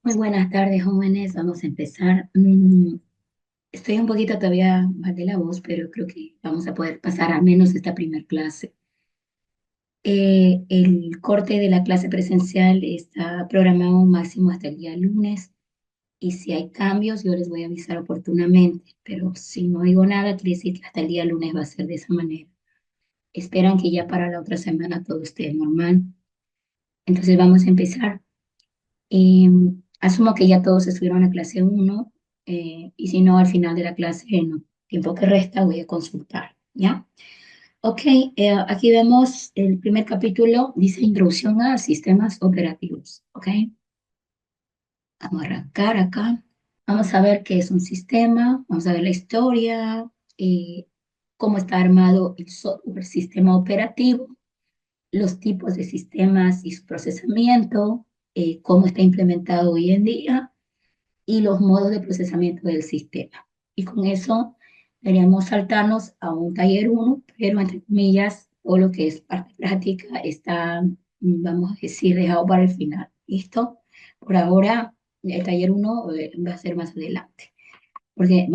Muy buenas tardes, jóvenes. Vamos a empezar. Estoy un poquito todavía mal de la voz, pero creo que vamos a poder pasar al menos esta primera clase. El corte de la clase presencial está programado máximo hasta el día lunes y si hay cambios yo les voy a avisar oportunamente, pero si no digo nada, quiere decir que hasta el día lunes va a ser de esa manera. Esperan que ya para la otra semana todo esté normal. Entonces vamos a empezar. Asumo que ya todos estuvieron en la clase uno, y si no, al final de la clase, en el tiempo que resta, voy a consultar, ¿ya? Ok, aquí vemos el primer capítulo, dice Introducción a Sistemas Operativos, ¿ok? Vamos a arrancar acá. Vamos a ver qué es un sistema, vamos a ver la historia, cómo está armado el software sistema operativo, los tipos de sistemas y su procesamiento, cómo está implementado hoy en día y los modos de procesamiento del sistema. Y con eso deberíamos saltarnos a un taller uno, pero entre comillas, todo lo que es parte práctica está, vamos a decir, dejado para el final. ¿Listo? Por ahora, el taller uno va a ser más adelante, porque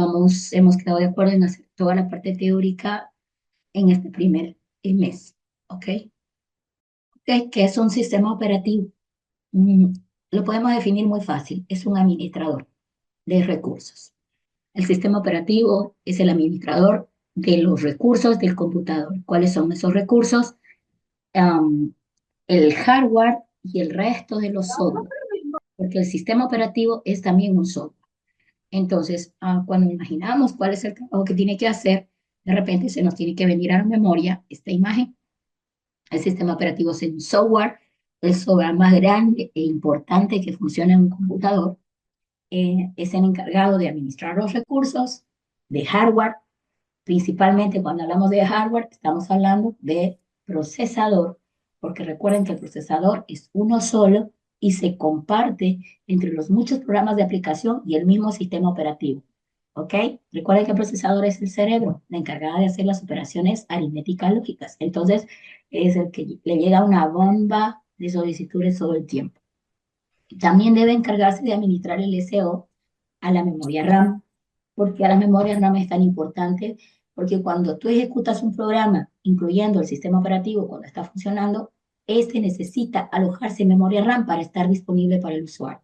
hemos quedado de acuerdo en hacer toda la parte teórica en este primer mes. ¿Ok? Ok, ¿qué es un sistema operativo? Mm, lo podemos definir muy fácil, es un administrador de recursos. El sistema operativo es el administrador de los recursos del computador. ¿Cuáles son esos recursos? Um, el hardware y el resto de los software, porque el sistema operativo es también un software. Entonces, cuando imaginamos cuál es el trabajo que tiene que hacer, de repente se nos tiene que venir a la memoria esta imagen. El sistema operativo es un software, el software más grande e importante que funciona en un computador. Es el encargado de administrar los recursos de hardware. Principalmente cuando hablamos de hardware, estamos hablando de procesador, porque recuerden que el procesador es uno solo y se comparte entre los muchos programas de aplicación y el mismo sistema operativo. ¿Ok? Recuerden que el procesador es el cerebro, la encargada de hacer las operaciones aritméticas lógicas. Entonces, es el que le llega una bomba de solicitudes todo el tiempo. También debe encargarse de administrar el SO a la memoria RAM, porque a la memoria RAM es tan importante, porque cuando tú ejecutas un programa, incluyendo el sistema operativo cuando está funcionando, este necesita alojarse en memoria RAM para estar disponible para el usuario.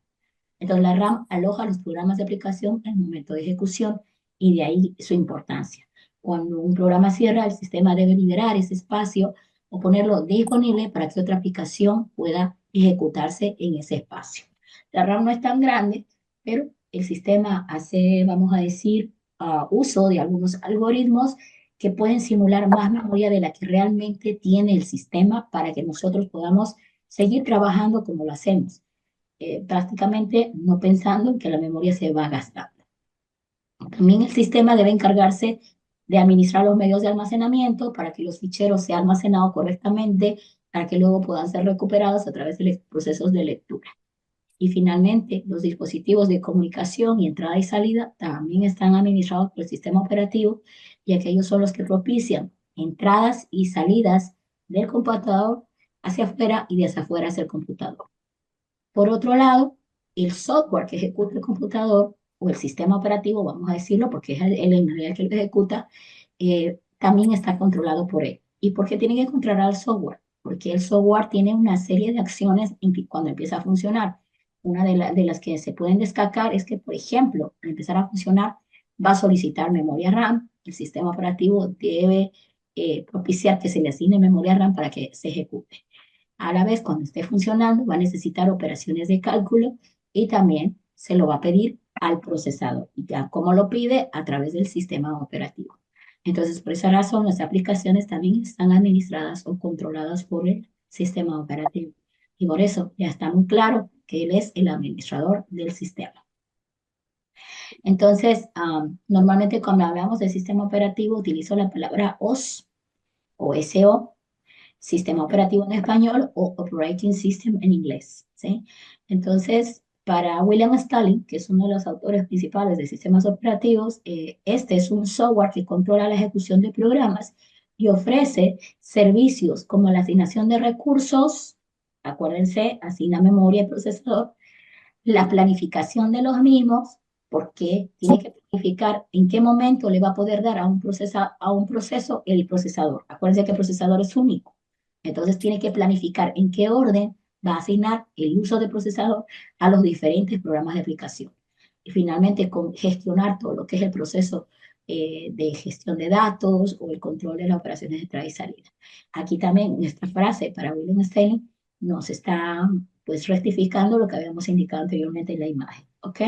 Entonces la RAM aloja los programas de aplicación en el momento de ejecución y de ahí su importancia. Cuando un programa cierra, el sistema debe liberar ese espacio o ponerlo disponible para que otra aplicación pueda ejecutarse en ese espacio. La RAM no es tan grande, pero el sistema hace, vamos a decir, uso de algunos algoritmos que pueden simular más memoria de la que realmente tiene el sistema para que nosotros podamos seguir trabajando como lo hacemos, prácticamente no pensando en que la memoria se va gastando. También el sistema debe encargarse de administrar los medios de almacenamiento para que los ficheros sean almacenados correctamente, para que luego puedan ser recuperados a través de los procesos de lectura. Y finalmente, los dispositivos de comunicación y entrada y salida también están administrados por el sistema operativo, y aquellos son los que propician entradas y salidas del computador hacia afuera y de hacia afuera hacia el computador. Por otro lado, el software que ejecuta el computador o el sistema operativo, vamos a decirlo, porque es el en realidad que lo ejecuta, también está controlado por él. ¿Y por qué tiene que controlar el software? Porque el software tiene una serie de acciones cuando empieza a funcionar. Una de las que se pueden destacar es que, por ejemplo, al empezar a funcionar, va a solicitar memoria RAM. El sistema operativo debe propiciar que se le asigne memoria RAM para que se ejecute. A la vez, cuando esté funcionando, va a necesitar operaciones de cálculo y también se lo va a pedir al procesador. ¿Y ya cómo lo pide? A través del sistema operativo. Entonces, por esa razón, las aplicaciones también están administradas o controladas por el sistema operativo. Y por eso ya está muy claro que él es el administrador del sistema. Entonces, normalmente cuando hablamos del sistema operativo, utilizo la palabra OS o SO, sistema operativo en español o operating system en inglés, ¿sí? Entonces, para William Stalin, que es uno de los autores principales de sistemas operativos, este es un software que controla la ejecución de programas y ofrece servicios como la asignación de recursos, acuérdense, asigna memoria y procesador, la planificación de los mismos, porque tiene que planificar en qué momento le va a poder dar a un proceso el procesador. Acuérdense que el procesador es único. Entonces tiene que planificar en qué orden va a asignar el uso de procesador a los diferentes programas de aplicación. Y finalmente, gestionar todo lo que es el proceso de gestión de datos o el control de las operaciones de entrada y salida. Aquí también nuestra frase para William Stein nos está pues rectificando lo que habíamos indicado anteriormente en la imagen, ¿ok?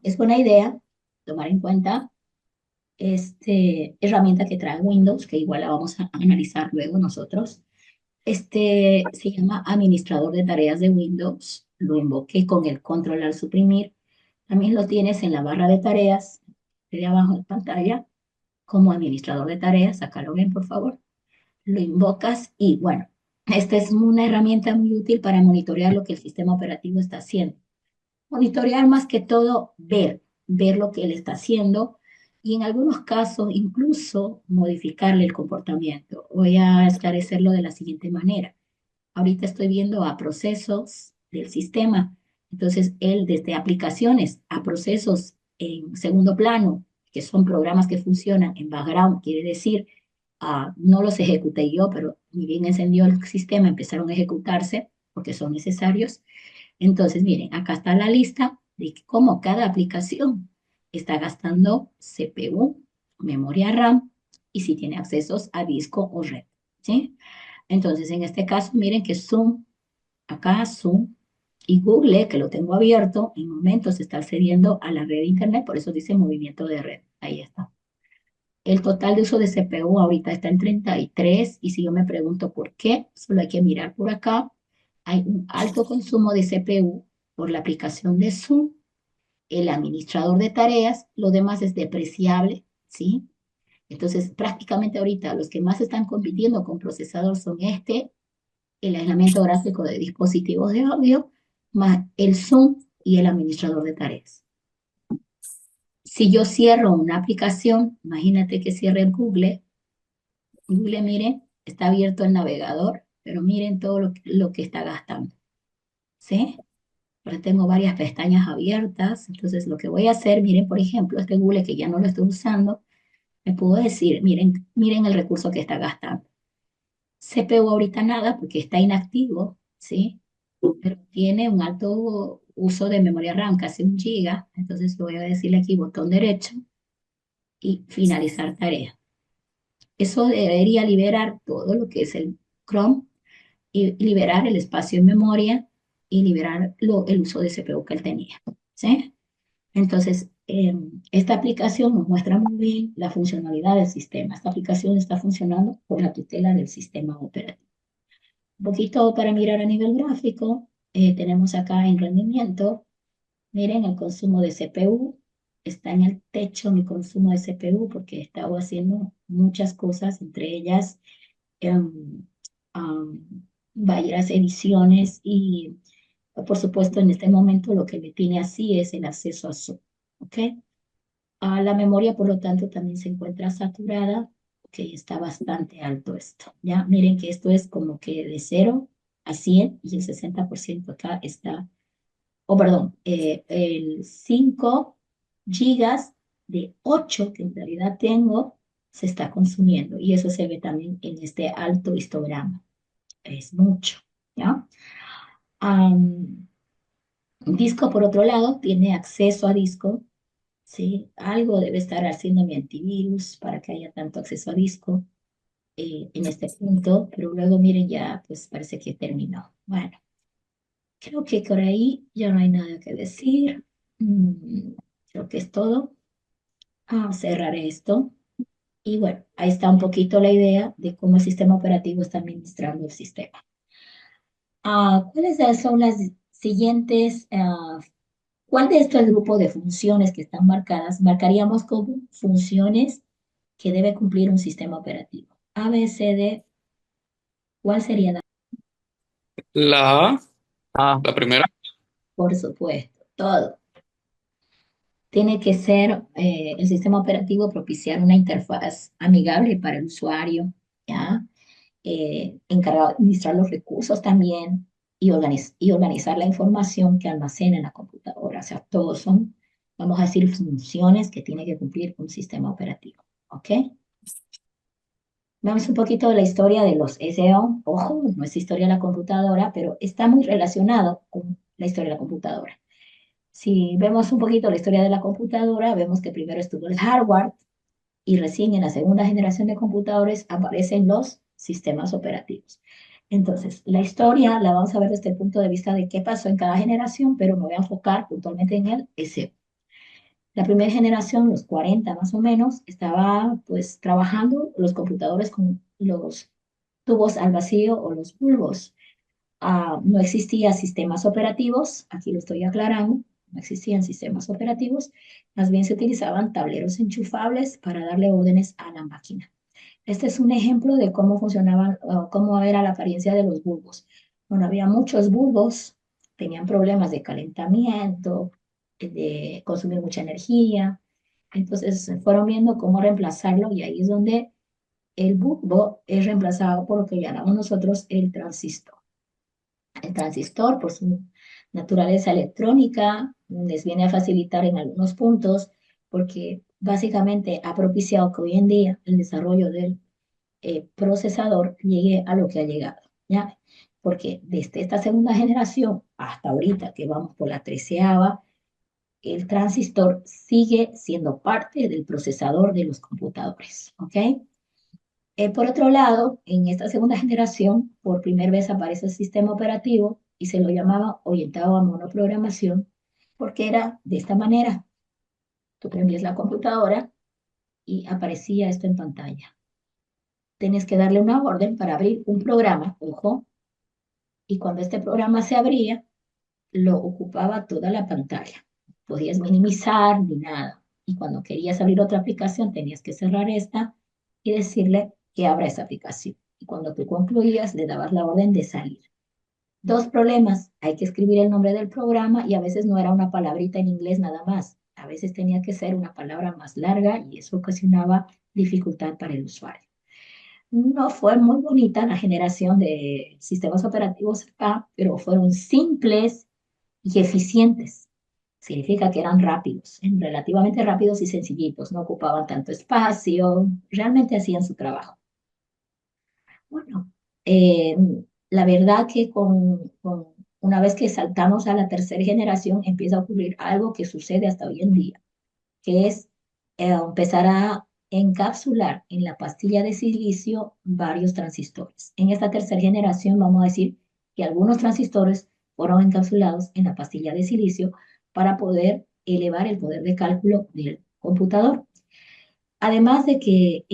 Es buena idea tomar en cuenta herramienta que trae Windows, que igual la vamos a analizar luego nosotros. Se llama administrador de tareas de Windows. Lo invoqué con el control al suprimir. También lo tienes en la barra de tareas, de abajo de pantalla, como administrador de tareas. Sácalo bien, por favor. Lo invocas y bueno, esta es una herramienta muy útil para monitorear lo que el sistema operativo está haciendo. Monitorear más que todo, ver lo que él está haciendo y en algunos casos incluso modificarle el comportamiento. Voy a esclarecerlo de la siguiente manera. Ahorita estoy viendo a procesos del sistema. Entonces, él desde aplicaciones a procesos en segundo plano, que son programas que funcionan en background, quiere decir, no los ejecuté yo, pero ni bien encendió el sistema, empezaron a ejecutarse porque son necesarios. Entonces, miren, acá está la lista de cómo cada aplicación está gastando CPU, memoria RAM y si tiene accesos a disco o red, ¿sí? Entonces, en este caso, miren que Zoom, acá Zoom y Google, que lo tengo abierto, en momentos está accediendo a la red de Internet, por eso dice movimiento de red. Ahí está. El total de uso de CPU ahorita está en 33 y si yo me pregunto por qué, solo hay que mirar por acá. Hay un alto consumo de CPU por la aplicación de Zoom, el administrador de tareas, lo demás es depreciable, ¿sí? Entonces, prácticamente ahorita los que más están compitiendo con procesador son el aislamiento gráfico de dispositivos de audio, más el Zoom y el administrador de tareas. Si yo cierro una aplicación, imagínate que cierre Google. Google, miren, está abierto el navegador, pero miren todo lo que está gastando, ¿sí? Ahora tengo varias pestañas abiertas, entonces lo que voy a hacer, miren, por ejemplo, este Google que ya no lo estoy usando, me puedo decir, miren el recurso que está gastando. CPU ahorita nada porque está inactivo, ¿sí? Pero tiene un alto uso de memoria RAM, casi 1 GB. Entonces voy a decirle aquí botón derecho y finalizar tarea. Eso debería liberar todo lo que es el Chrome y liberar el espacio en memoria y liberar el uso de CPU que él tenía, ¿sí? Entonces, esta aplicación nos muestra muy bien la funcionalidad del sistema. Esta aplicación está funcionando con la tutela del sistema operativo. Un poquito para mirar a nivel gráfico, tenemos acá en rendimiento, miren el consumo de CPU, está en el techo mi consumo de CPU porque he estado haciendo muchas cosas, entre ellas um, um, varias ediciones y por supuesto en este momento lo que me tiene así es el acceso a Zoom, ¿ok? La memoria por lo tanto también se encuentra saturada, que está bastante alto esto, ¿ya? Miren que esto es como que de 0 a 100 y el 60% acá está, perdón, el 5 gigas de 8 que en realidad tengo se está consumiendo y eso se ve también en este alto histograma. Es mucho, ¿ya? Am, disco, por otro lado, tiene acceso a disco, ¿sí? Algo debe estar haciendo mi antivirus para que haya tanto acceso a disco en este punto, pero luego miren ya, pues parece que terminó. Bueno, creo que por ahí ya no hay nada que decir. Mm, creo que es todo. Cerrar esto. Y bueno, ahí está un poquito la idea de cómo el sistema operativo está administrando el sistema. ¿Cuáles son las siguientes? ¿Cuál de estos grupos de funciones que están marcadas marcaríamos como funciones que debe cumplir un sistema operativo? A, B, C, D, ¿cuál sería la? La A, Ah, la primera. Por supuesto, todo. Tiene que ser el sistema operativo propiciar una interfaz amigable para el usuario, ¿ya? Encargado de administrar los recursos también, y organizar la información que almacena en la computadora. O sea, todos son, vamos a decir, funciones que tiene que cumplir un sistema operativo. ¿Ok? Vamos un poquito de la historia de los SEO. Ojo, no es historia de la computadora, pero está muy relacionado con la historia de la computadora. Si vemos un poquito la historia de la computadora, vemos que primero estuvo el hardware y recién en la segunda generación de computadores aparecen los sistemas operativos. Entonces, la historia la vamos a ver desde el punto de vista de qué pasó en cada generación, pero me voy a enfocar puntualmente en el SEO. La primera generación, los 40 más o menos, estaba pues trabajando los computadores con los tubos al vacío o los bulbos. No existían sistemas operativos, aquí lo estoy aclarando, no existían sistemas operativos, más bien se utilizaban tableros enchufables para darle órdenes a la máquina. Este es un ejemplo de cómo funcionaban, cómo era la apariencia de los bulbos. Bueno, había muchos bulbos, tenían problemas de calentamiento, de consumir mucha energía, entonces fueron viendo cómo reemplazarlo y ahí es donde el bulbo es reemplazado por lo que llamamos nosotros el transistor. El transistor, por su naturaleza electrónica, les viene a facilitar en algunos puntos porque básicamente ha propiciado que hoy en día el desarrollo del procesador llegue a lo que ha llegado, ¿ya? Porque desde esta segunda generación hasta ahorita que vamos por la treceava, el transistor sigue siendo parte del procesador de los computadores, ¿ok? Por otro lado, en esta segunda generación, por primera vez aparece el sistema operativo y se lo llamaba orientado a monoprogramación, porque era de esta manera. Tú prendías la computadora y aparecía esto en pantalla. Tenías que darle una orden para abrir un programa, ojo, y cuando este programa se abría, lo ocupaba toda la pantalla. Podías minimizar ni nada. Y cuando querías abrir otra aplicación, tenías que cerrar esta y decirle que abra esa aplicación. Y cuando tú concluías, le dabas la orden de salir. Dos problemas. Hay que escribir el nombre del programa y a veces no era una palabrita en inglés nada más. A veces tenía que ser una palabra más larga y eso ocasionaba dificultad para el usuario. No fue muy bonita la generación de sistemas operativos acá, pero fueron simples y eficientes. Significa que eran rápidos, relativamente rápidos y sencillitos, no ocupaban tanto espacio, realmente hacían su trabajo. Bueno, eh, la verdad que una vez que saltamos a la tercera generación empieza a ocurrir algo que sucede hasta hoy en día, que es empezar a encapsular en la pastilla de silicio varios transistores. En esta tercera generación vamos a decir que algunos transistores fueron encapsulados en la pastilla de silicio para poder elevar el poder de cálculo del computador. Además de que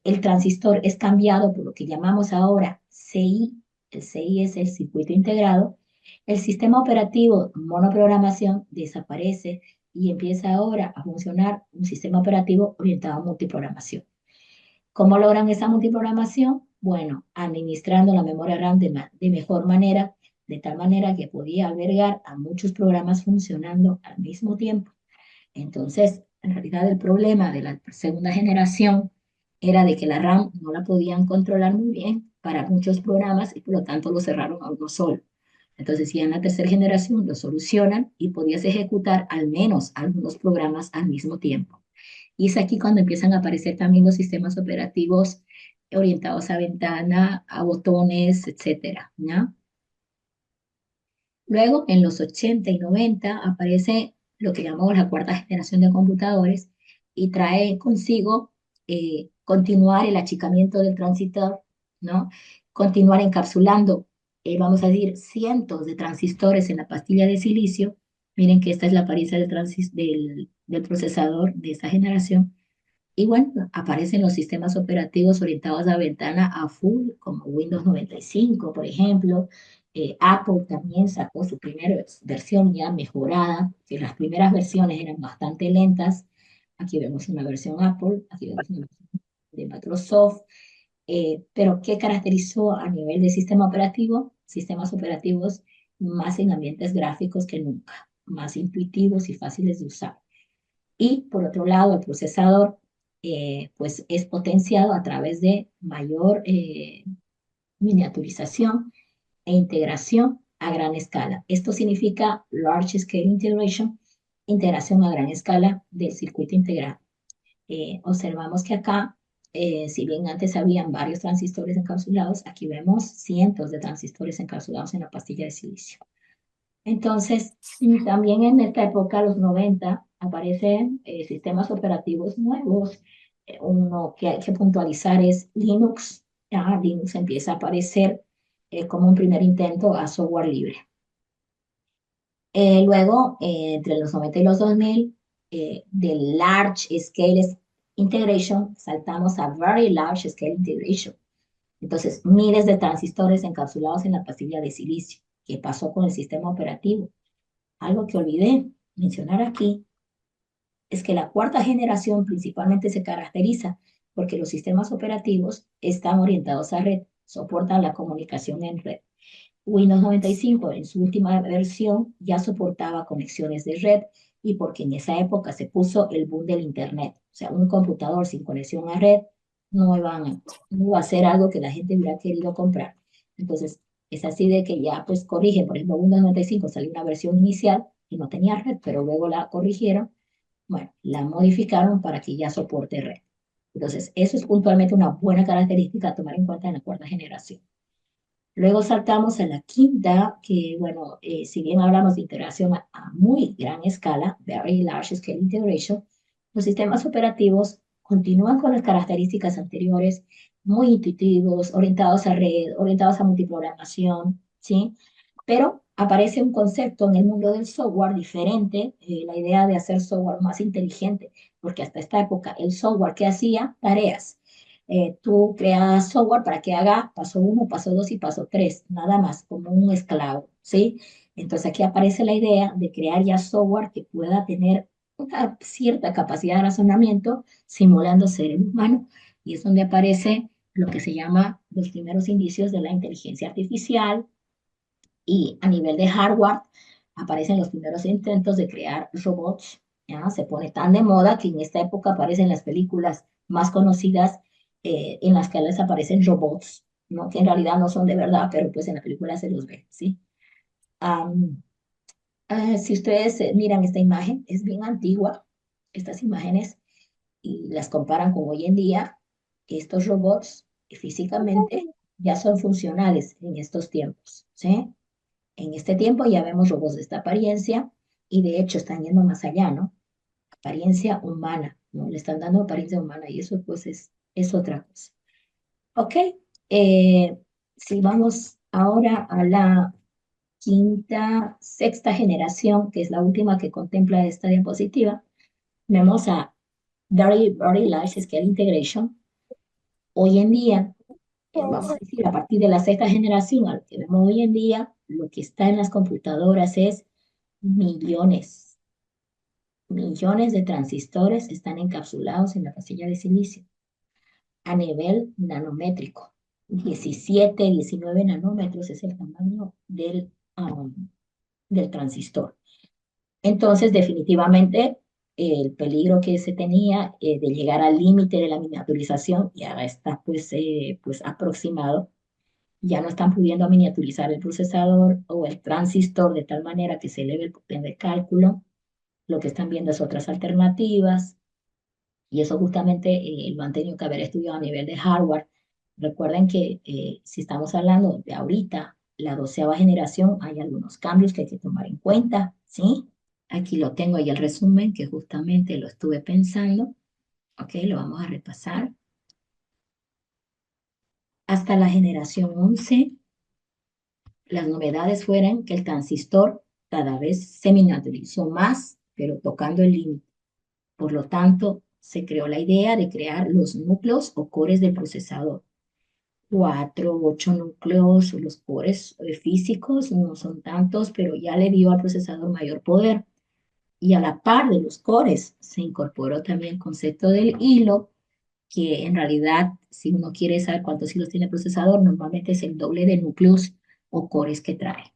el transistor es cambiado por lo que llamamos ahora CI, el CI es el circuito integrado, el sistema operativo monoprogramación desaparece y empieza ahora a funcionar un sistema operativo orientado a multiprogramación. ¿Cómo logran esa multiprogramación? Bueno, administrando la memoria RAM de mejor manera, de tal manera que podía albergar a muchos programas funcionando al mismo tiempo. Entonces, en realidad el problema de la segunda generación era de que la RAM no la podían controlar muy bien para muchos programas y por lo tanto lo cerraron a uno solo. Entonces, ya en la tercera generación lo solucionan y podías ejecutar al menos algunos programas al mismo tiempo. Y es aquí cuando empiezan a aparecer también los sistemas operativos orientados a ventana, a botones, etcétera, ¿ya? Luego, en los 80 y 90, aparece lo que llamamos la cuarta generación de computadores y trae consigo continuar el achicamiento del transistor, ¿no? Continuar encapsulando, vamos a decir, cientos de transistores en la pastilla de silicio. Miren que esta es la apariencia del procesador de esta generación. Y bueno, aparecen los sistemas operativos orientados a ventana a full, como Windows 95, por ejemplo. Apple también sacó su primera versión ya mejorada, que las primeras versiones eran bastante lentas. Aquí vemos una versión Apple, aquí vemos una versión de Microsoft. Pero ¿qué caracterizó a nivel de sistema operativo? Sistemas operativos más en ambientes gráficos que nunca, más intuitivos y fáciles de usar. Y por otro lado, el procesador pues es potenciado a través de mayor miniaturización e integración. a gran escala. Esto significa Large Scale Integration, integración a gran escala del circuito integrado. Observamos que acá, si bien antes habían varios transistores encapsulados, aquí vemos cientos de transistores encapsulados en la pastilla de silicio. Entonces, también en esta época, los 90, aparecen sistemas operativos nuevos. Uno que hay que puntualizar es Linux. Ya, Linux empieza a aparecer como un primer intento a software libre. Luego, entre los 90 y los 2000, de Large Scale Integration, saltamos a Very Large Scale Integration. Entonces, miles de transistores encapsulados en la pastilla de silicio. ¿Qué pasó con el sistema operativo? Algo que olvidé mencionar aquí es que la cuarta generación principalmente se caracteriza porque los sistemas operativos están orientados a red, soportan la comunicación en red. Windows 95 en su última versión ya soportaba conexiones de red y porque en esa época se puso el boom del Internet. O sea, un computador sin conexión a red no iba a ser algo que la gente hubiera querido comprar. Entonces, es así de que ya pues corrigen. Por ejemplo, Windows 95 salió una versión inicial y no tenía red, pero luego la corrigieron. Bueno, la modificaron para que ya soporte red. Entonces, eso es puntualmente una buena característica a tomar en cuenta en la cuarta generación. Luego saltamos a la quinta, que bueno, si bien hablamos de integración a muy gran escala, Very Large Scale Integration, los sistemas operativos continúan con las características anteriores, muy intuitivos, orientados a red, orientados a multiprogramación, ¿sí? Pero aparece un concepto en el mundo del software diferente, la idea de hacer software más inteligente, porque hasta esta época el software que hacía tareas, tú creas software para que haga paso uno, paso dos y paso tres, nada más, como un esclavo, ¿sí? Entonces aquí aparece la idea de crear ya software que pueda tener una cierta capacidad de razonamiento simulando ser el humano, y es donde aparece lo que se llama los primeros indicios de la inteligencia artificial, y a nivel de hardware aparecen los primeros intentos de crear robots. ¿Ya? Se pone tan de moda que en esta época aparecen las películas más conocidas en las que les aparecen robots, ¿no? Que en realidad no son de verdad, pero pues en la película se los ve, ¿sí? Um, si ustedes miran esta imagen, es bien antigua, estas imágenes, y las comparan con hoy en día, estos robots físicamente ya son funcionales en estos tiempos, ¿sí? En este tiempo ya vemos robots de esta apariencia y de hecho están yendo más allá, ¿no? Apariencia humana, ¿no? Le están dando apariencia humana y eso pues es otra cosa. Ok, si vamos ahora a la sexta generación, que es la última que contempla esta diapositiva, vemos a Very Large Scale Integration. Hoy en día, vamos a decir, a partir de la sexta generación, a lo que vemos hoy en día, lo que está en las computadoras es millones, millones de transistores están encapsulados en la pastilla de silicio a nivel nanométrico. 17, 19 nanómetros es el tamaño del transistor. Entonces, definitivamente, el peligro que se tenía de llegar al límite de la miniaturización ya está pues aproximado. Ya no están pudiendo miniaturizar el procesador o el transistor de tal manera que se eleve el poder de cálculo. Lo que están viendo es otras alternativas y eso justamente lo han tenido que haber estudiado a nivel de hardware. Recuerden que si estamos hablando de ahorita, la 12ª generación, hay algunos cambios que hay que tomar en cuenta, ¿sí? Aquí lo tengo ahí el resumen que justamente lo estuve pensando. Ok, lo vamos a repasar. Hasta la generación 11, las novedades fueron que el transistor cada vez se miniaturizó más, pero tocando el límite. Por lo tanto, se creó la idea de crear los núcleos o cores del procesador. 4, 8 núcleos, los cores físicos no son tantos, pero ya le dio al procesador mayor poder. Y a la par de los cores se incorporó también el concepto del hilo, que en realidad, si uno quiere saber cuántos hilos tiene el procesador, normalmente es el doble de núcleos o cores que trae.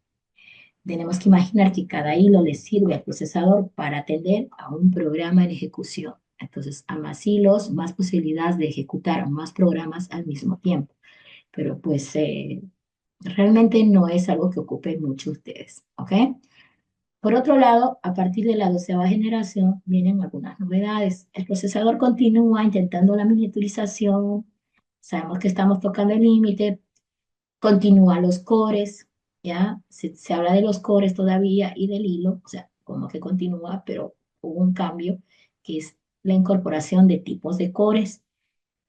Tenemos que imaginar que cada hilo le sirve al procesador para atender a un programa en ejecución. Entonces, a más hilos, más posibilidades de ejecutar más programas al mismo tiempo. Pero pues Realmente no es algo que ocupe mucho ustedes, ¿ok? Por otro lado, a partir de la 12ª generación vienen algunas novedades. El procesador continúa intentando la miniaturización, sabemos que estamos tocando el límite, continúan los cores, ¿ya? Se habla de los cores todavía y del hilo, o sea, como que continúa, pero hubo un cambio, que es la incorporación de tipos de cores.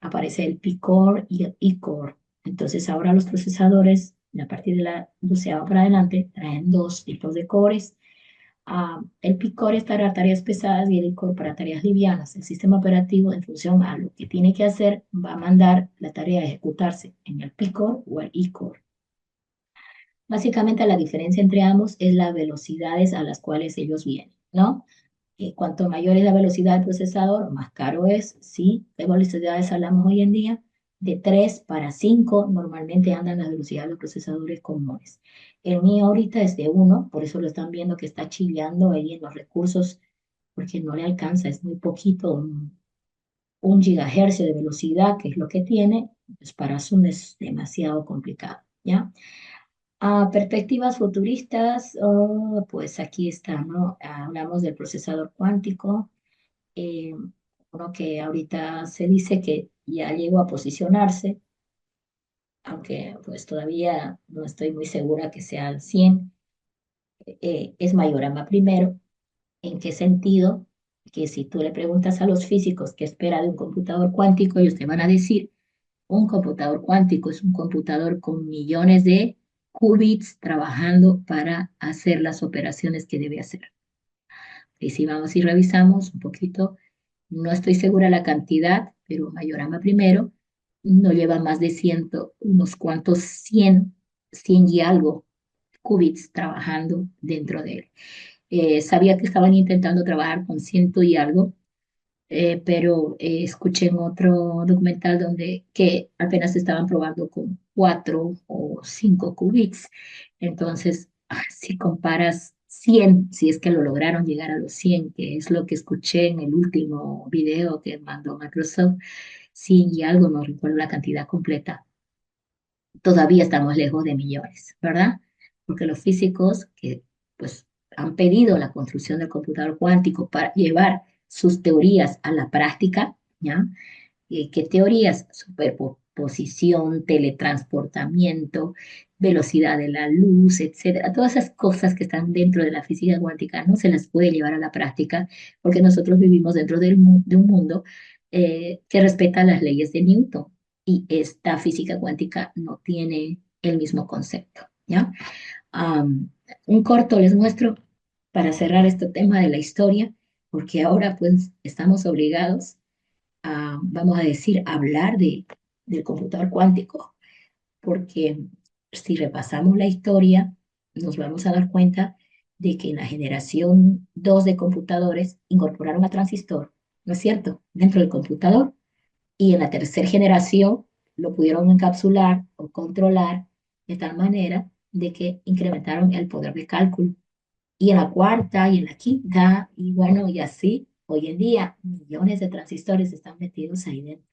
Aparece el P-Core y el E-Core. Entonces ahora los procesadores, a partir de la 12ª para adelante, traen dos tipos de cores. El P-Core es para tareas pesadas y el E-Core para tareas livianas. El sistema operativo, en función a lo que tiene que hacer, va a mandar la tarea a ejecutarse en el P-Core o el E-Core. Básicamente la diferencia entre ambos es las velocidades a las cuales ellos vienen, ¿no? Cuanto mayor es la velocidad del procesador, más caro es, ¿sí? ¿Qué velocidades hablamos hoy en día? De 3 para 5 normalmente andan las velocidades de los procesadores comunes. El mío ahorita es de 1, por eso lo están viendo que está chileando ahí en los recursos, porque no le alcanza, es muy poquito, un gigahercio de velocidad, que es lo que tiene, pues para Zoom es demasiado complicado, ¿ya? Perspectivas futuristas, oh, pues aquí está, ¿no? Hablamos del procesador cuántico, eh, uno que ahorita se dice que ya llegó a posicionarse, aunque pues todavía no estoy muy segura que sea al 100, es Majorana primero. ¿En qué sentido? Que si tú le preguntas a los físicos qué espera de un computador cuántico, ellos te van a decir, un computador cuántico es un computador con millones de qubits trabajando para hacer las operaciones que debe hacer. Y si vamos y revisamos un poquito, no estoy segura la cantidad, pero Majorana primero no lleva más de unos cuantos 100 y algo qubits trabajando dentro de él. Sabía que estaban intentando trabajar con ciento y algo, pero escuché en otro documental donde que apenas estaban probando con 4 o 5 qubits. Entonces, si comparas 100, si es que lo lograron llegar a los 100, que es lo que escuché en el último video que mandó Microsoft, 100 y algo, no recuerdo la cantidad completa, todavía estamos lejos de millones, ¿verdad? Porque los físicos que pues han pedido la construcción del computador cuántico para llevar sus teorías a la práctica, ¿ya? ¿Qué teorías? Superposición, teletransportamiento, velocidad de la luz, etcétera. Todas esas cosas que están dentro de la física cuántica no se las puede llevar a la práctica porque nosotros vivimos dentro de un mundo que respeta las leyes de Newton y esta física cuántica no tiene el mismo concepto, ¿ya? Um, un corto les muestro para cerrar este tema de la historia, porque ahora pues estamos obligados vamos a decir, hablar del computador cuántico, porque si repasamos la historia, nos vamos a dar cuenta de que en la generación 2 de computadores incorporaron a transistor, ¿no es cierto?, dentro del computador, y en la tercera generación lo pudieron encapsular o controlar de tal manera de que incrementaron el poder de cálculo. Y en la cuarta y en la quinta, y bueno, y así, hoy en día, millones de transistores están metidos ahí dentro.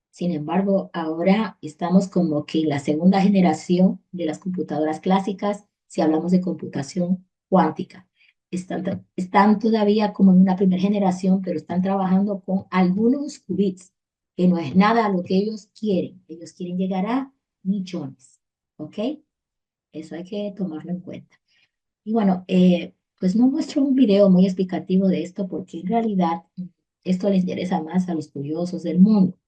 Sin embargo, ahora estamos como que en la segunda generación de las computadoras clásicas, si hablamos de computación cuántica. Están todavía como en una primera generación, pero están trabajando con algunos qubits, que no es nada a lo que ellos quieren. Ellos quieren llegar a millones, ¿ok? Eso hay que tomarlo en cuenta. Y bueno, pues no muestro un video muy explicativo de esto porque en realidad esto le interesa más a los curiosos del mundo.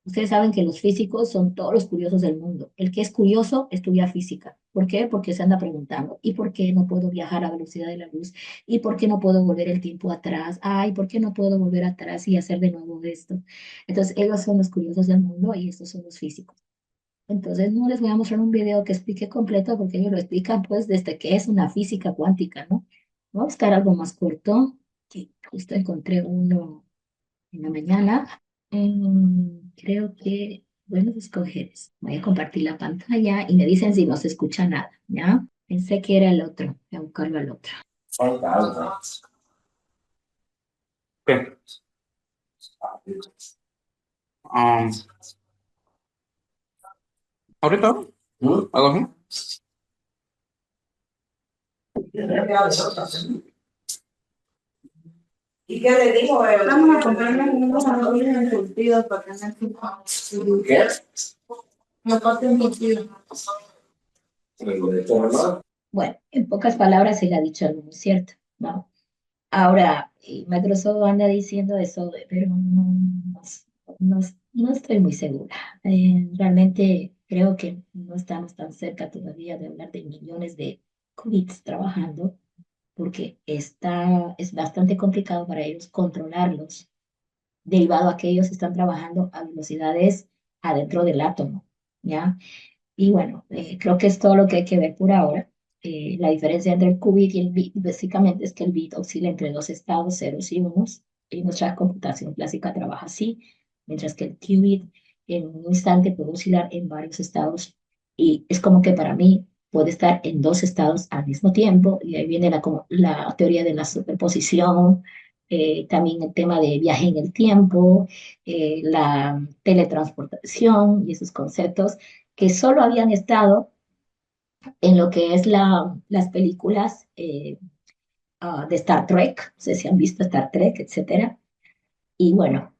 Ustedes saben que los físicos son todos los curiosos del mundo. El que es curioso estudia física. ¿Por qué? Porque se anda preguntando, ¿y por qué no puedo viajar a velocidad de la luz? ¿Y por qué no puedo volver el tiempo atrás? Ay, ¿por qué no puedo volver atrás y hacer de nuevo esto? Entonces, ellos son los curiosos del mundo y estos son los físicos. Entonces, no les voy a mostrar un video que explique completo porque ellos lo explican pues desde que es una física cuántica, ¿no? Voy a buscar algo más corto, que justo encontré uno en la mañana. Creo que bueno escoger esto. Voy a compartir la pantalla y me dicen si no se escucha nada, ¿ya? Pensé que era el otro. Voy a buscarlo al otro. ¿Qué? Um, ¿Ahorita? ¿Algo así? ¿Y qué le dijo él? Vamos a comprarnos unos árboles encurtidos para tener ¿Qué? los patos encurtidos. Bueno, en pocas palabras, él ha dicho algo muy cierto, ¿no? Ahora, Microsoft anda diciendo eso, pero no estoy muy segura. Realmente creo que no estamos tan cerca todavía de hablar de millones de quits trabajando, porque es bastante complicado para ellos controlarlos, derivado a que ellos están trabajando a velocidades adentro del átomo, ¿ya? Y bueno, creo que es todo lo que hay que ver por ahora. La diferencia entre el qubit y el bit básicamente es que el bit oscila entre dos estados, ceros y unos, y nuestra computación clásica trabaja así, mientras que el qubit en un instante puede oscilar en varios estados, y es como que para mí puede estar en dos estados al mismo tiempo, y ahí viene la teoría de la superposición, también el tema de viaje en el tiempo, la teletransportación y esos conceptos que solo habían estado en lo que es las películas de Star Trek, no sé si han visto Star Trek, etcétera. Y bueno,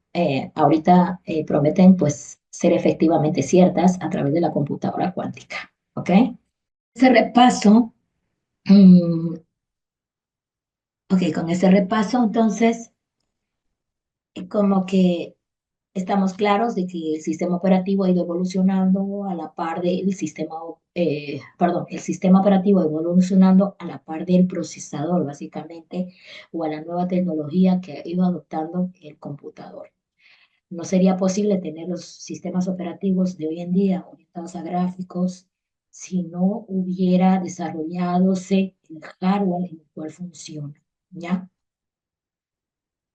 ahorita prometen pues ser efectivamente ciertas a través de la computadora cuántica, ¿ok? Ese repaso, mm, ok, con ese repaso entonces, como que estamos claros de que el sistema operativo ha ido evolucionando a la par del sistema, perdón, el sistema operativo ha ido evolucionando a la par del procesador, básicamente, o a la nueva tecnología que ha ido adoptando el computador. No sería posible tener los sistemas operativos de hoy en día orientados a gráficos si no hubiera desarrolladose el hardware en el cual funciona, ¿ya?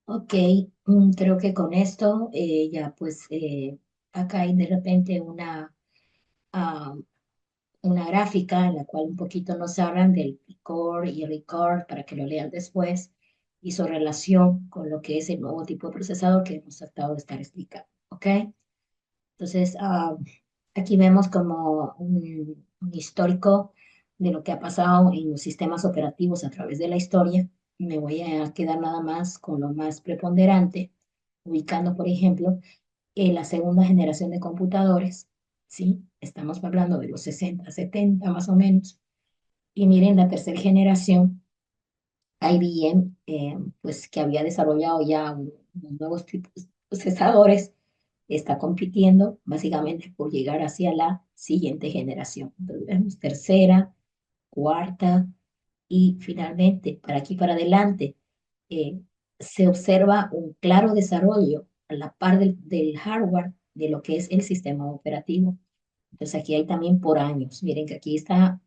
Ok, creo que con esto ya pues acá hay de repente ah, una gráfica en la cual un poquito nos hablan del core y el record para que lo lean después y su relación con lo que es el nuevo tipo de procesador que hemos tratado de estar explicando. Ok, entonces aquí vemos como un histórico de lo que ha pasado en los sistemas operativos a través de la historia. Me voy a quedar nada más con lo más preponderante ubicando, por ejemplo, la segunda generación de computadores, ¿sí? Estamos hablando de los 60, 70 más o menos. Y miren la tercera generación, IBM, pues que había desarrollado ya unos nuevos tipos de procesadores, está compitiendo básicamente por llegar hacia la siguiente generación. Entonces, vemos tercera, cuarta, y finalmente, para aquí para adelante, eh, se observa un claro desarrollo a la par del hardware de lo que es el sistema operativo. Entonces aquí hay también por años. Miren que aquí está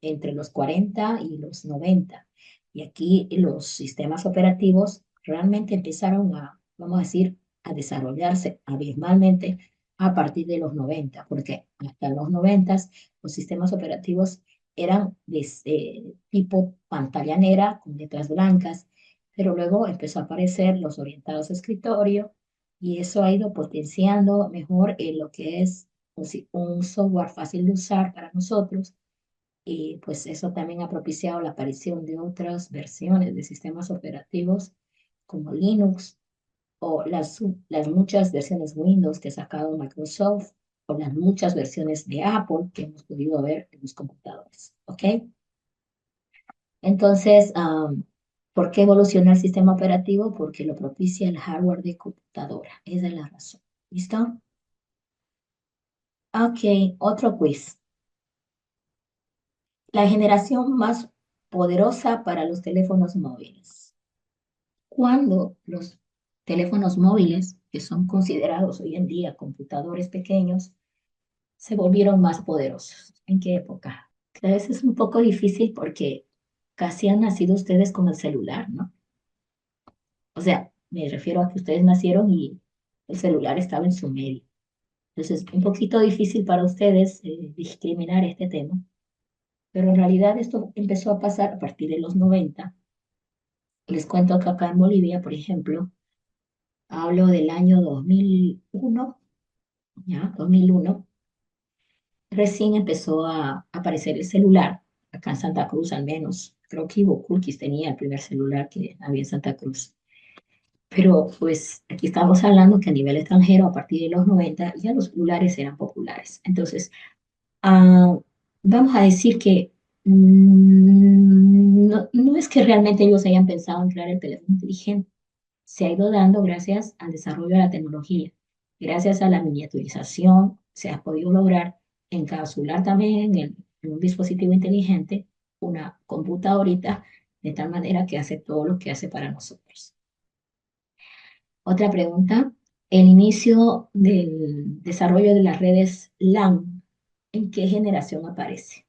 entre los 40 y los 90. Y aquí los sistemas operativos realmente empezaron a, vamos a decir, a desarrollarse abismalmente a partir de los 90, porque hasta los 90 los sistemas operativos eran de tipo pantalla negra con letras blancas, pero luego empezó a aparecer los orientados a escritorio y eso ha ido potenciando mejor lo que es un software fácil de usar para nosotros y pues eso también ha propiciado la aparición de otras versiones de sistemas operativos como Linux o las muchas versiones Windows que ha sacado Microsoft o las muchas versiones de Apple que hemos podido ver en los computadores, ¿ok? Entonces, ¿por qué evoluciona el sistema operativo? Porque lo propicia el hardware de computadora. Esa es la razón. ¿Listo? Ok, otro quiz. La generación más poderosa para los teléfonos móviles. ¿Cuándo los teléfonos móviles, que son considerados hoy en día computadores pequeños, se volvieron más poderosos? ¿En qué época? A veces es un poco difícil porque casi han nacido ustedes con el celular, ¿no? O sea, me refiero a que ustedes nacieron y el celular estaba en su medio. Entonces, un poquito difícil para ustedes discriminar este tema, pero en realidad esto empezó a pasar a partir de los 90. Les cuento que acá en Bolivia, por ejemplo, hablo del año 2001, ¿ya? 2001. recién empezó a aparecer el celular, acá en Santa Cruz al menos. Creo que Ivo Kulkis tenía el primer celular que había en Santa Cruz. Pero pues aquí estamos hablando que a nivel extranjero, a partir de los 90 ya los celulares eran populares. Entonces, ah, vamos a decir que no es que realmente ellos hayan pensado en crear el teléfono inteligente, se ha ido dando gracias al desarrollo de la tecnología, gracias a la miniaturización, se ha podido lograr encapsular también en un dispositivo inteligente una computadorita de tal manera que hace todo lo que hace para nosotros. Otra pregunta, el inicio del desarrollo de las redes LAN, ¿en qué generación aparece?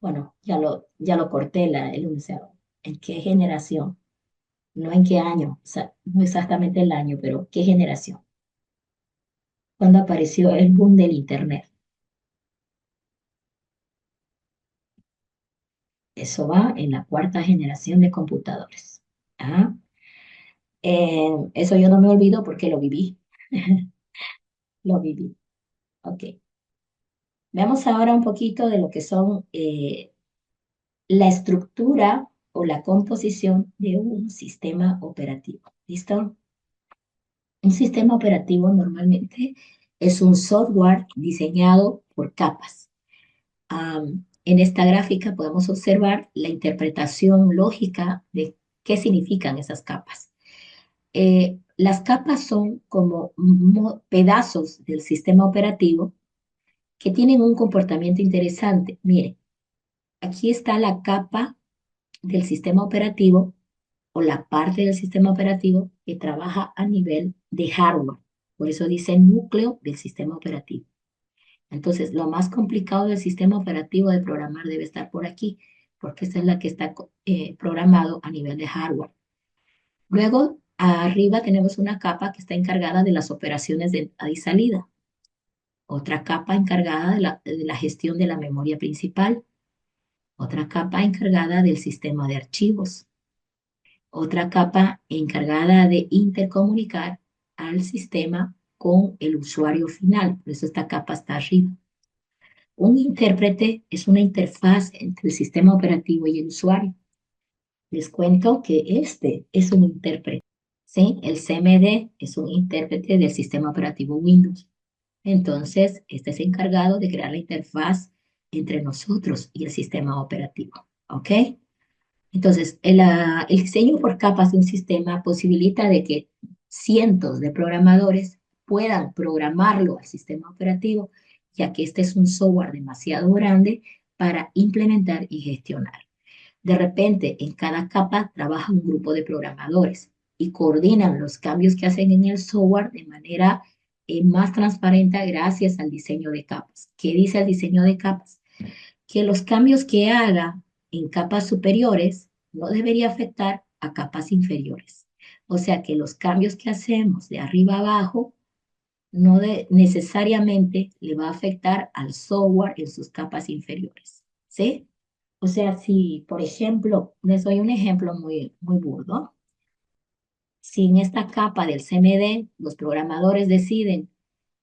Bueno, ya lo corté el enunciado. ¿En qué generación? No en qué año, o sea, no exactamente el año, pero qué generación. ¿Cuándo apareció el boom del Internet? Eso va en la cuarta generación de computadores. ¿Ah? Eso yo no me olvido porque lo viví. Lo viví. Ok. Veamos ahora un poquito de lo que son la estructura o la composición de un sistema operativo. ¿Listo? Un sistema operativo normalmente es un software diseñado por capas. En esta gráfica podemos observar la interpretación lógica de qué significan esas capas. Las capas son como pedazos del sistema operativo que tienen un comportamiento interesante. Miren, aquí está la capa del sistema operativo o la parte del sistema operativo que trabaja a nivel de hardware. Por eso dice núcleo del sistema operativo. Entonces, lo más complicado del sistema operativo de programar debe estar por aquí, porque esta es la que está programado a nivel de hardware. Luego, arriba tenemos una capa que está encargada de las operaciones de entrada y salida. Otra capa encargada de la gestión de la memoria principal. Otra capa encargada del sistema de archivos. Otra capa encargada de intercomunicar al sistema con el usuario final. Por eso esta capa está arriba. Un intérprete es una interfaz entre el sistema operativo y el usuario. Les cuento que este es un intérprete, ¿sí? El CMD es un intérprete del sistema operativo Windows. Entonces, este es encargado de crear la interfaz entre nosotros y el sistema operativo, ¿ok? Entonces, el diseño por capas de un sistema posibilita de que cientos de programadores puedan programarlo al sistema operativo, ya que este es un software demasiado grande para implementar y gestionar. De repente, en cada capa trabaja un grupo de programadores y coordinan los cambios que hacen en el software de manera más transparente gracias al diseño de capas. ¿Qué dice el diseño de capas? Que los cambios que haga en capas superiores no debería afectar a capas inferiores. O sea que los cambios que hacemos de arriba a abajo no necesariamente le va a afectar al software en sus capas inferiores. ¿Sí? O sea, si, por ejemplo, les doy un ejemplo muy, muy burdo. Si en esta capa del CMD los programadores deciden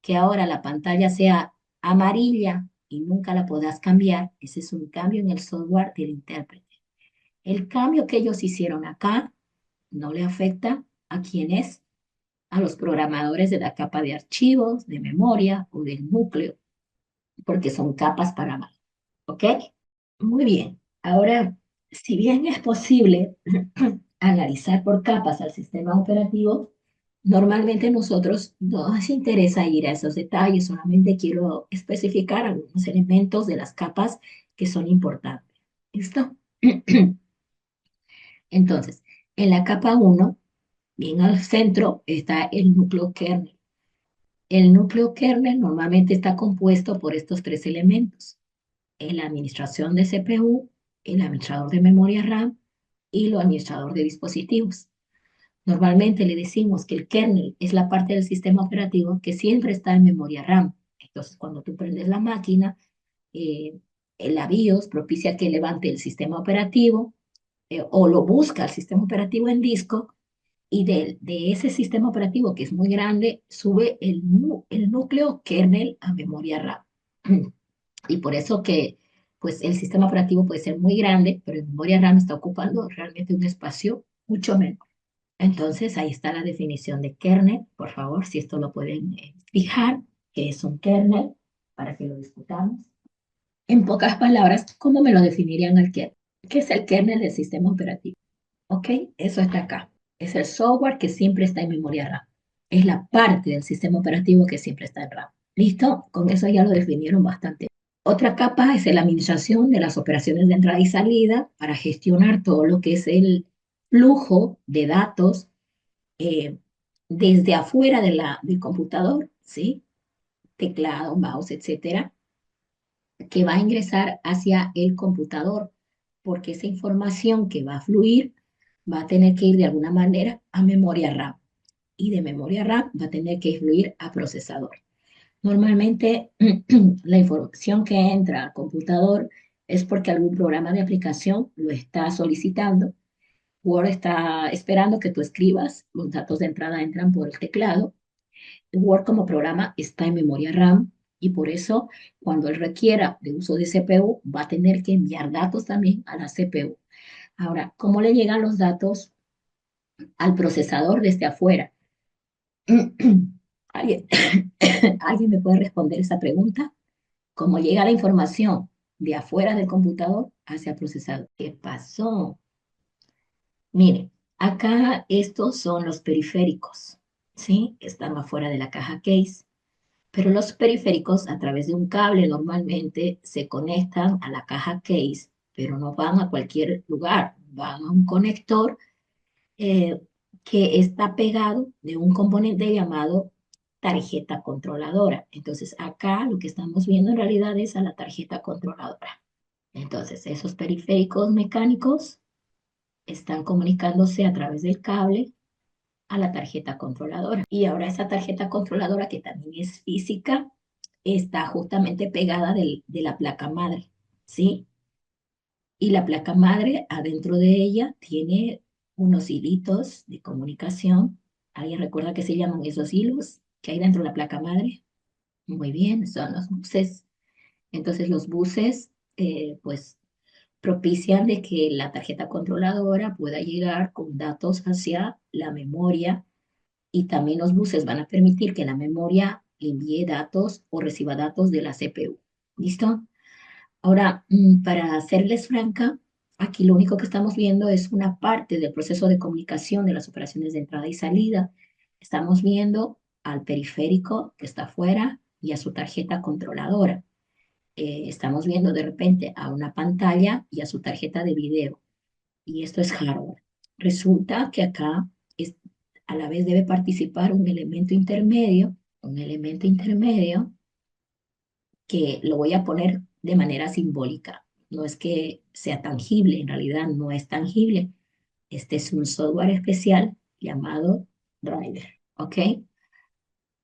que ahora la pantalla sea amarilla y nunca la podrás cambiar, ese es un cambio en el software del intérprete. El cambio que ellos hicieron acá no le afecta a quienes, a los programadores de la capa de archivos, de memoria o del núcleo, porque son capas para más. ¿Ok? Muy bien. Ahora, si bien es posible analizar por capas al sistema operativo, normalmente nosotros no nos interesa ir a esos detalles, solamente quiero especificar algunos elementos de las capas que son importantes. ¿Listo? Entonces, en la capa 1, bien al centro, está el núcleo kernel. El núcleo kernel normalmente está compuesto por estos tres elementos: la administración de CPU, el administrador de memoria RAM y el administrador de dispositivos. Normalmente le decimos que el kernel es la parte del sistema operativo que siempre está en memoria RAM. Entonces, cuando tú prendes la máquina, eh, la BIOS propicia que levante el sistema operativo o lo busca el sistema operativo en disco y de ese sistema operativo que es muy grande, sube el núcleo kernel a memoria RAM. Y por eso que pues el sistema operativo puede ser muy grande, pero en memoria RAM está ocupando realmente un espacio mucho menor. Entonces, ahí está la definición de kernel. Por favor, si esto lo pueden fijar, que es un kernel, para que lo discutamos. En pocas palabras, ¿cómo me lo definirían al kernel? ¿Qué es el kernel del sistema operativo? ¿Ok? Eso está acá. Es el software que siempre está en memoria RAM. Es la parte del sistema operativo que siempre está en RAM. ¿Listo? Con eso ya lo definieron bastante. Otra capa es la administración de las operaciones de entrada y salida para gestionar todo lo que es el flujo de datos eh, desde afuera del computador, ¿sí? Teclado, mouse, etcétera, que va a ingresar hacia el computador, porque esa información que va a fluir va a tener que ir de alguna manera a memoria RAM y de memoria RAM va a tener que fluir a procesador. Normalmente la información que entra al computador es porque algún programa de aplicación lo está solicitando. Word está esperando que tú escribas, los datos de entrada entran por el teclado. Word como programa está en memoria RAM y por eso cuando él requiera de uso de CPU va a tener que enviar datos también a la CPU. Ahora, ¿cómo le llegan los datos al procesador desde afuera? ¿Alguien, ¿Alguien me puede responder esa pregunta? ¿Cómo llega la información de afuera del computador hacia el procesador? ¿Qué pasó? Miren, acá estos son los periféricos, ¿sí? Están afuera de la caja case. Pero los periféricos a través de un cable normalmente se conectan a la caja case, pero no van a cualquier lugar, van a un conector eh, que está pegado de un componente llamado tarjeta controladora. Entonces acá lo que estamos viendo en realidad es a la tarjeta controladora. Entonces esos periféricos mecánicos están comunicándose a través del cable a la tarjeta controladora. Y ahora esa tarjeta controladora, que también es física, está justamente pegada de la placa madre, ¿sí? Y la placa madre, adentro de ella, tiene unos hilitos de comunicación. ¿Alguien recuerda qué se llaman esos hilos que hay dentro de la placa madre? Muy bien, son los buses. Entonces los buses, pues, propician de que la tarjeta controladora pueda llegar con datos hacia la memoria y también los buses van a permitir que la memoria envíe datos o reciba datos de la CPU. ¿Listo? Ahora, para serles franca, aquí lo único que estamos viendo es una parte del proceso de comunicación de las operaciones de entrada y salida. Estamos viendo al periférico que está afuera y a su tarjeta controladora. Estamos viendo de repente a una pantalla y a su tarjeta de video. Y esto es hardware. Resulta que acá a la vez debe participar un elemento intermedio que lo voy a poner de manera simbólica. No es que sea tangible, en realidad no es tangible. Este es un software especial llamado driver, ¿ok?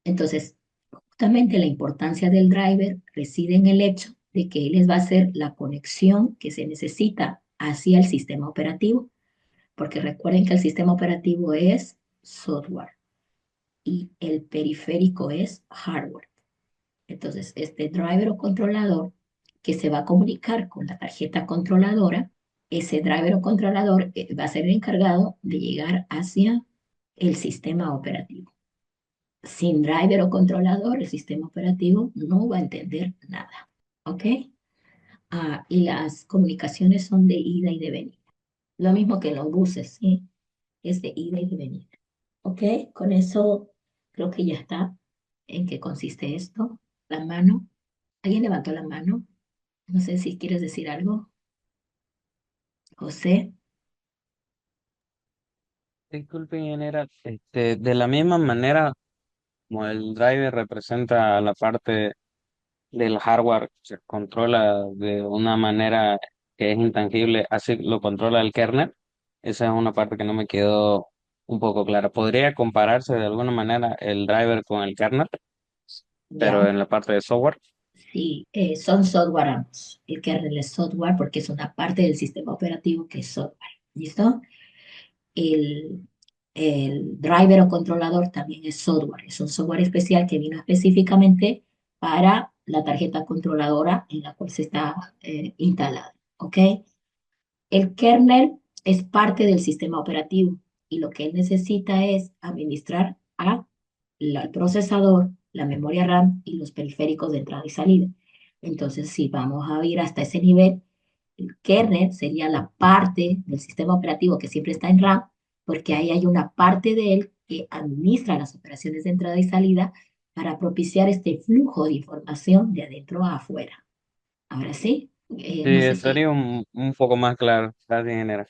Entonces, justamente la importancia del driver reside en el hecho de que él les va a hacer la conexión que se necesita hacia el sistema operativo, porque recuerden que el sistema operativo es software y el periférico es hardware. Entonces, este driver o controlador que se va a comunicar con la tarjeta controladora, ese driver o controlador va a ser el encargado de llegar hacia el sistema operativo. Sin driver o controlador, el sistema operativo no va a entender nada. ¿Ok? Y las comunicaciones son de ida y de venida. Lo mismo que en los buses, ¿sí? Es de ida y de venida. ¿Ok? Con eso creo que ya está. ¿En qué consiste esto? La mano. ¿Alguien levantó la mano? No sé si quieres decir algo. José. Disculpe, ingeniera, de la misma manera como el driver representa la parte del hardware, se controla de una manera que es intangible, así lo controla el kernel. Esa es una parte que no me quedó un poco clara. ¿Podría compararse de alguna manera el driver con el kernel, pero Ya. en la parte de software? Sí, son software ambos. El kernel es software porque es una parte del sistema operativo que es software. ¿Listo? El, el driver o controlador también es software. Es un software especial que vino específicamente para la tarjeta controladora en la cual se está instalada, ¿ok? El kernel es parte del sistema operativo y lo que él necesita es administrar el procesador, la memoria RAM y los periféricos de entrada y salida. Entonces, si vamos a ir hasta ese nivel, el kernel sería la parte del sistema operativo que siempre está en RAM, porque ahí hay una parte de él que administra las operaciones de entrada y salida para propiciar este flujo de información de adentro a afuera. Ahora sí, Sí, no sé estaría si. un poco más claro. Gracias, ingeniera.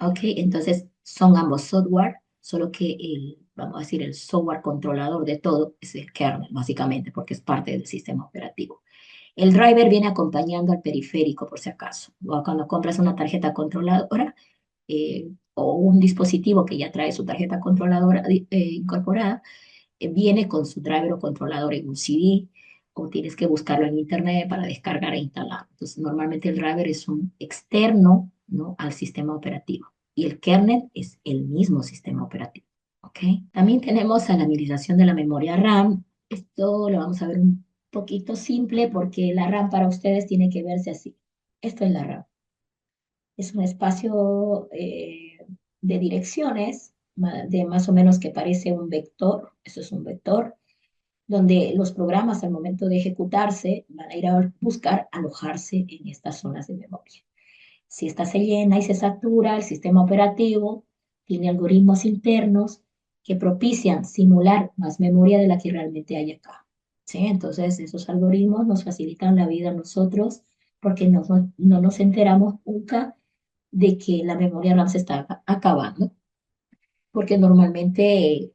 Ok, entonces son ambos software, solo que vamos a decir, el software controlador de todo es el kernel, básicamente, porque es parte del sistema operativo. El driver viene acompañando al periférico, por si acaso. O cuando compras una tarjeta controladora o un dispositivo que ya trae su tarjeta controladora incorporada, viene con su driver o controlador en un CD, o tienes que buscarlo en internet para descargar e instalar. Entonces, normalmente el driver es un externo, ¿no?, al sistema operativo y el kernel es el mismo sistema operativo. ¿Ok? También tenemos a la administración de la memoria RAM. Esto lo vamos a ver un poquito simple porque la RAM para ustedes tiene que verse así. Esto es la RAM. Es un espacio de direcciones de más o menos que parece un vector. Eso es un vector donde los programas al momento de ejecutarse van a ir a buscar alojarse en estas zonas de memoria. Si esta se llena y se satura, el sistema operativo tiene algoritmos internos que propician simular más memoria de la que realmente hay acá. ¿Sí? Entonces, esos algoritmos nos facilitan la vida a nosotros porque no nos enteramos nunca de que la memoria RAM se está acabando, porque normalmente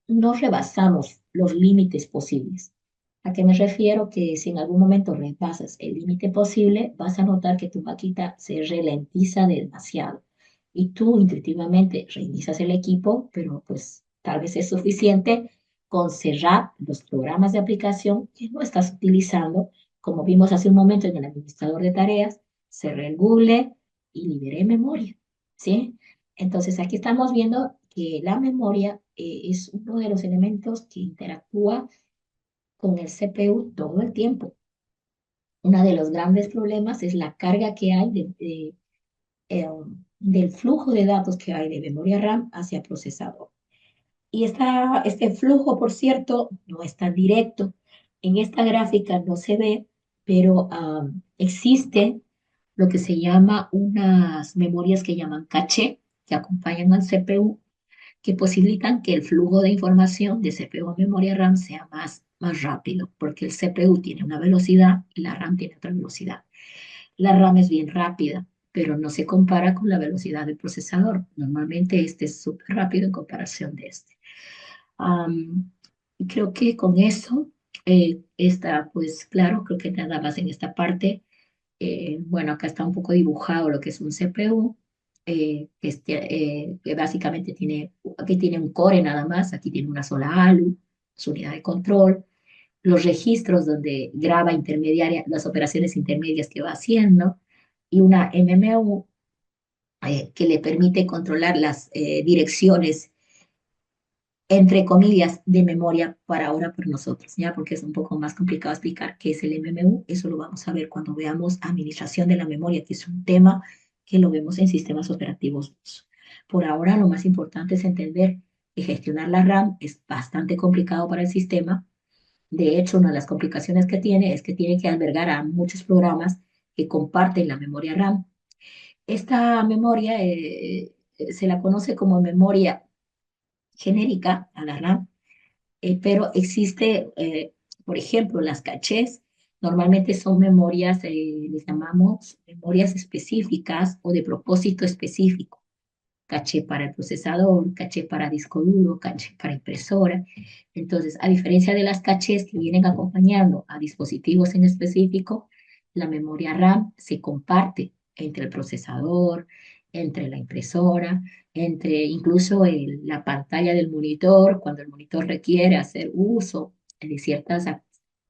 no rebasamos los límites posibles. ¿A qué me refiero? Que si en algún momento rebasas el límite posible, vas a notar que tu máquina se ralentiza demasiado. Y tú intuitivamente reinicias el equipo, pero pues tal vez es suficiente con cerrar los programas de aplicación que no estás utilizando. Como vimos hace un momento en el administrador de tareas, cerré el Google y liberé memoria. ¿Sí? Entonces aquí estamos viendo que la memoria es uno de los elementos que interactúa con el CPU todo el tiempo. Uno de los grandes problemas es la carga que hay del flujo de datos que hay de memoria RAM hacia procesador. Y este flujo, por cierto, no es tan directo. En esta gráfica no se ve, pero existe lo que se llama unas memorias que llaman caché, que acompañan al CPU, que posibilitan que el flujo de información de CPU a memoria RAM sea más rápido, porque el CPU tiene una velocidad y la RAM tiene otra velocidad. La RAM es bien rápida, pero no se compara con la velocidad del procesador. Normalmente este es súper rápido en comparación de este. Um, Creo que con eso está pues claro, creo que nada más en esta parte. Bueno, acá está un poco dibujado lo que es un CPU, que básicamente aquí tiene un core nada más, aquí tiene una sola ALU, su unidad de control, los registros donde graba intermediaria, las operaciones intermedias que va haciendo, y una MMU que le permite controlar las direcciones entre comillas, de memoria para ahora por nosotros, ¿ya? Porque es un poco más complicado explicar qué es el MMU. Eso lo vamos a ver cuando veamos administración de la memoria, que es un tema que lo vemos en sistemas operativos. Por ahora, lo más importante es entender que gestionar la RAM es bastante complicado para el sistema. De hecho, una de las complicaciones que tiene es que tiene que albergar a muchos programas que comparten la memoria RAM. Esta memoria se la conoce como memoria genérica a la RAM, pero existe, por ejemplo, las cachés, normalmente son memorias, les llamamos memorias específicas o de propósito específico. Caché para el procesador, caché para disco duro, caché para impresora. Entonces, a diferencia de las cachés que vienen acompañando a dispositivos en específico, la memoria RAM se comparte entre el procesador, entre la impresora, entre incluso la pantalla del monitor, cuando el monitor requiere hacer uso de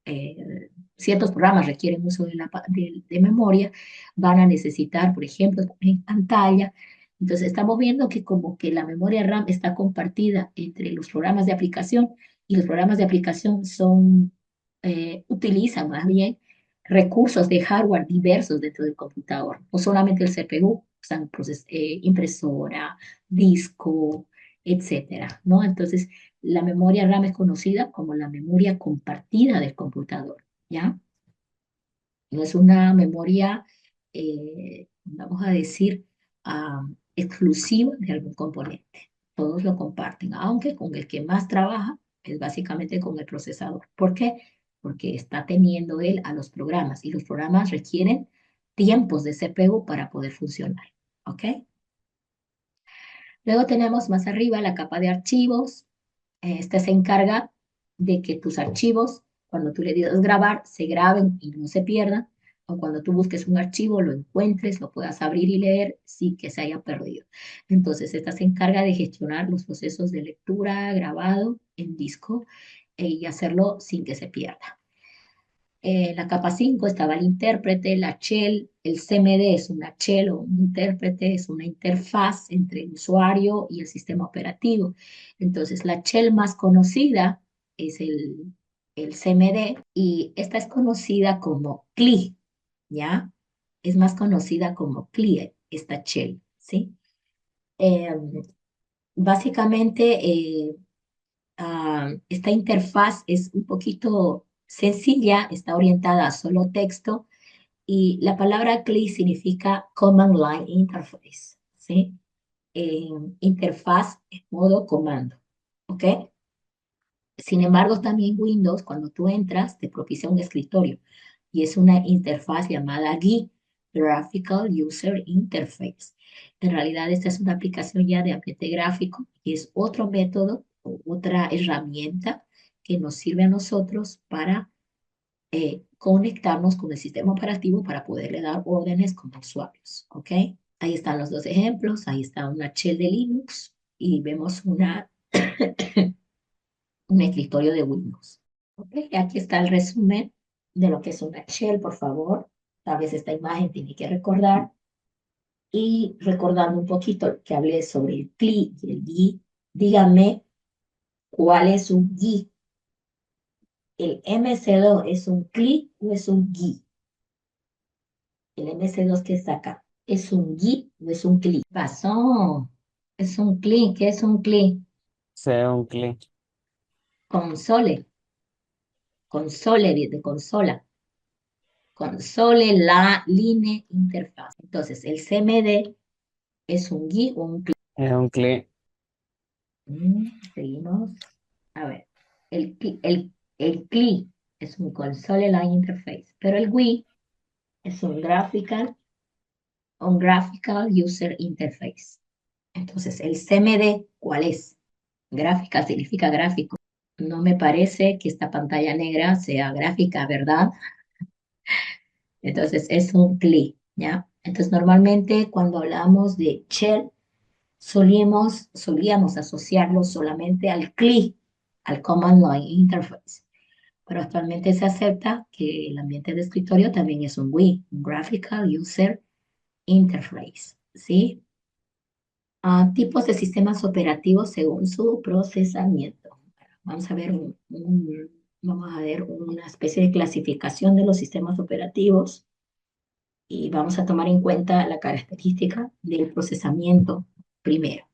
eh, ciertos programas requieren uso de memoria, van a necesitar, por ejemplo, también pantalla. Entonces estamos viendo que como que la memoria RAM está compartida entre los programas de aplicación y los programas de aplicación son utilizan más bien recursos de hardware diversos dentro del computador, no solamente el CPU, usan impresora, disco, etcétera, ¿no? Entonces, la memoria RAM es conocida como la memoria compartida del computador, ¿ya? No es una memoria, vamos a decir, exclusiva de algún componente. Todos lo comparten, aunque con el que más trabaja es básicamente con el procesador. ¿Por qué? Porque está teniendo él a los programas y los programas requieren tiempos de CPU para poder funcionar. ¿Ok? Luego tenemos más arriba la capa de archivos. Esta se encarga de que tus archivos, cuando tú le digas grabar, se graben y no se pierdan, o cuando tú busques un archivo, lo encuentres, lo puedas abrir y leer sin que se haya perdido. Entonces, esta se encarga de gestionar los procesos de lectura, grabado en disco y hacerlo sin que se pierda. En la capa 5 estaba el intérprete, la shell, el CMD es una shell o un intérprete, es una interfaz entre el usuario y el sistema operativo. Entonces, la shell más conocida es el CMD y esta es conocida como CLI, ¿ya? Es más conocida como CLI, esta shell, ¿sí? Eh, básicamente, esta interfaz es un poquito sencilla, está orientada a solo texto y la palabra CLI significa Command Line Interface, ¿sí? Eh, interfaz en modo comando, ¿ok? Sin embargo, también Windows, cuando tú entras, te propicia un escritorio y es una interfaz llamada GUI, Graphical User Interface. En realidad, esta es una aplicación ya de ambiente gráfico y es otro método o otra herramienta que nos sirve a nosotros para conectarnos con el sistema operativo para poderle dar órdenes como usuarios, ¿ok? Ahí están los dos ejemplos, ahí está una shell de Linux y vemos un escritorio de Windows. ¿Ok? Aquí está el resumen de lo que es una shell, por favor. Tal vez esta imagen tiene que recordar. Y recordando un poquito que hablé sobre el CLI y el GUI, díganme cuál es un GUI. ¿El MC2 es un CLI o es un GUI? El MC2 que está acá, ¿es un GUI o es un CLI? Pasó. Es un CLI. ¿Qué es un CLI? Sea un clic. Console. Console de consola. Console, la, line, interfaz. Entonces, el CMD es un GUI o un CLI. Es un clic. Seguimos. A ver, el CLI es un Console Line Interface, pero el GUI es un Graphical User Interface. Entonces, el CMD, ¿cuál es? Gráfica significa gráfico. No me parece que esta pantalla negra sea gráfica, ¿verdad? Entonces, es un CLI, ¿ya? Entonces, normalmente cuando hablamos de shell, solíamos asociarlo solamente al CLI, al Command Line Interface. Pero actualmente se acepta que el ambiente de escritorio también es un GUI, un Graphical User Interface, ¿sí? Tipos de sistemas operativos según su procesamiento. Vamos a ver vamos a ver una especie de clasificación de los sistemas operativos y vamos a tomar en cuenta la característica del procesamiento primero.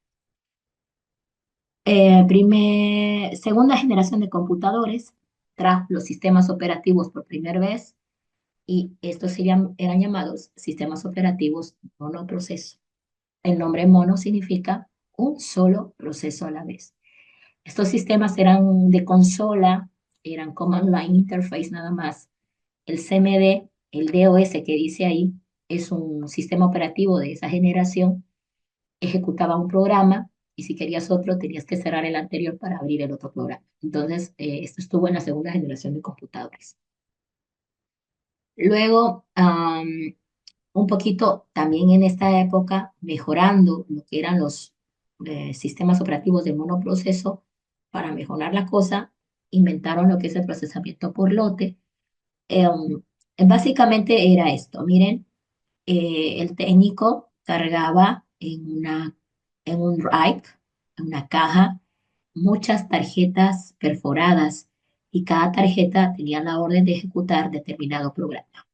Segunda generación de computadores trajo los sistemas operativos por primera vez y estos eran llamados sistemas operativos monoproceso. El nombre mono significa un solo proceso a la vez. Estos sistemas eran de consola, eran Command Line Interface nada más. El CMD, el DOS que dice ahí, es un sistema operativo de esa generación, ejecutaba un programa y si querías otro tenías que cerrar el anterior para abrir el otro programa. Entonces, esto estuvo en la segunda generación de computadores. Luego, un poquito también en esta época, mejorando lo que eran los sistemas operativos de monoproceso, para mejorar la cosa, inventaron lo que es el procesamiento por lote. Básicamente era esto, miren, el técnico cargaba en un drive, en una caja, muchas tarjetas perforadas y cada tarjeta tenía la orden de ejecutar determinado programa.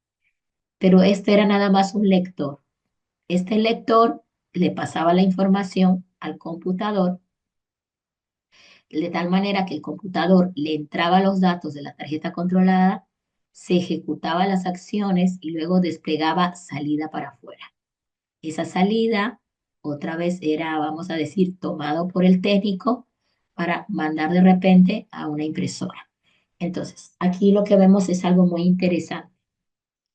Pero este era nada más un lector. Este lector le pasaba la información al computador de tal manera que el computador le entraba los datos de la tarjeta controlada, se ejecutaba las acciones y luego desplegaba salida para afuera. Esa salida otra vez era, vamos a decir, tomado por el técnico para mandar de repente a una impresora. Entonces, aquí lo que vemos es algo muy interesante.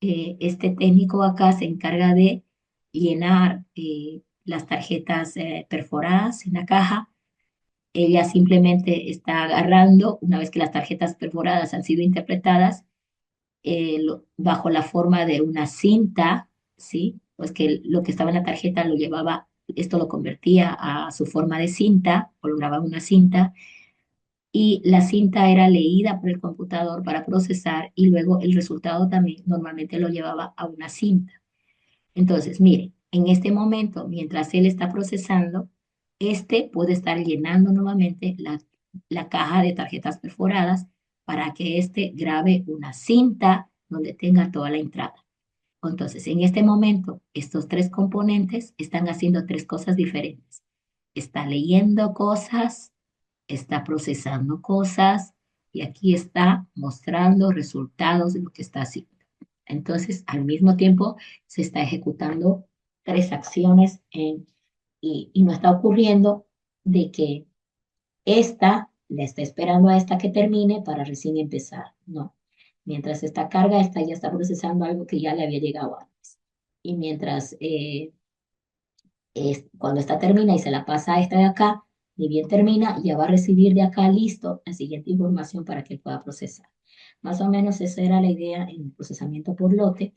Este técnico acá se encarga de llenar las tarjetas perforadas en la caja. Ella simplemente está agarrando, una vez que las tarjetas perforadas han sido interpretadas, bajo la forma de una cinta, ¿sí? Pues que lo que estaba en la tarjeta lo llevaba, esto lo convertía a su forma de cinta, o lo grababa en una cinta, y la cinta era leída por el computador para procesar, y luego el resultado también normalmente lo llevaba a una cinta. Entonces, miren, en este momento, mientras él está procesando, este puede estar llenando nuevamente la caja de tarjetas perforadas para que este grabe una cinta donde tenga toda la entrada. Entonces, en este momento, estos tres componentes están haciendo tres cosas diferentes. Está leyendo cosas, está procesando cosas y aquí está mostrando resultados de lo que está haciendo. Entonces, al mismo tiempo, se está ejecutando tres acciones y no está ocurriendo de que esta le está esperando a esta que termine para recién empezar. No. Mientras esta carga, esta ya está procesando algo que ya le había llegado antes. Y mientras cuando esta termina y se la pasa a esta de acá, ni bien termina, ya va a recibir de acá listo la siguiente información para que pueda procesar. Más o menos esa era la idea en el procesamiento por lote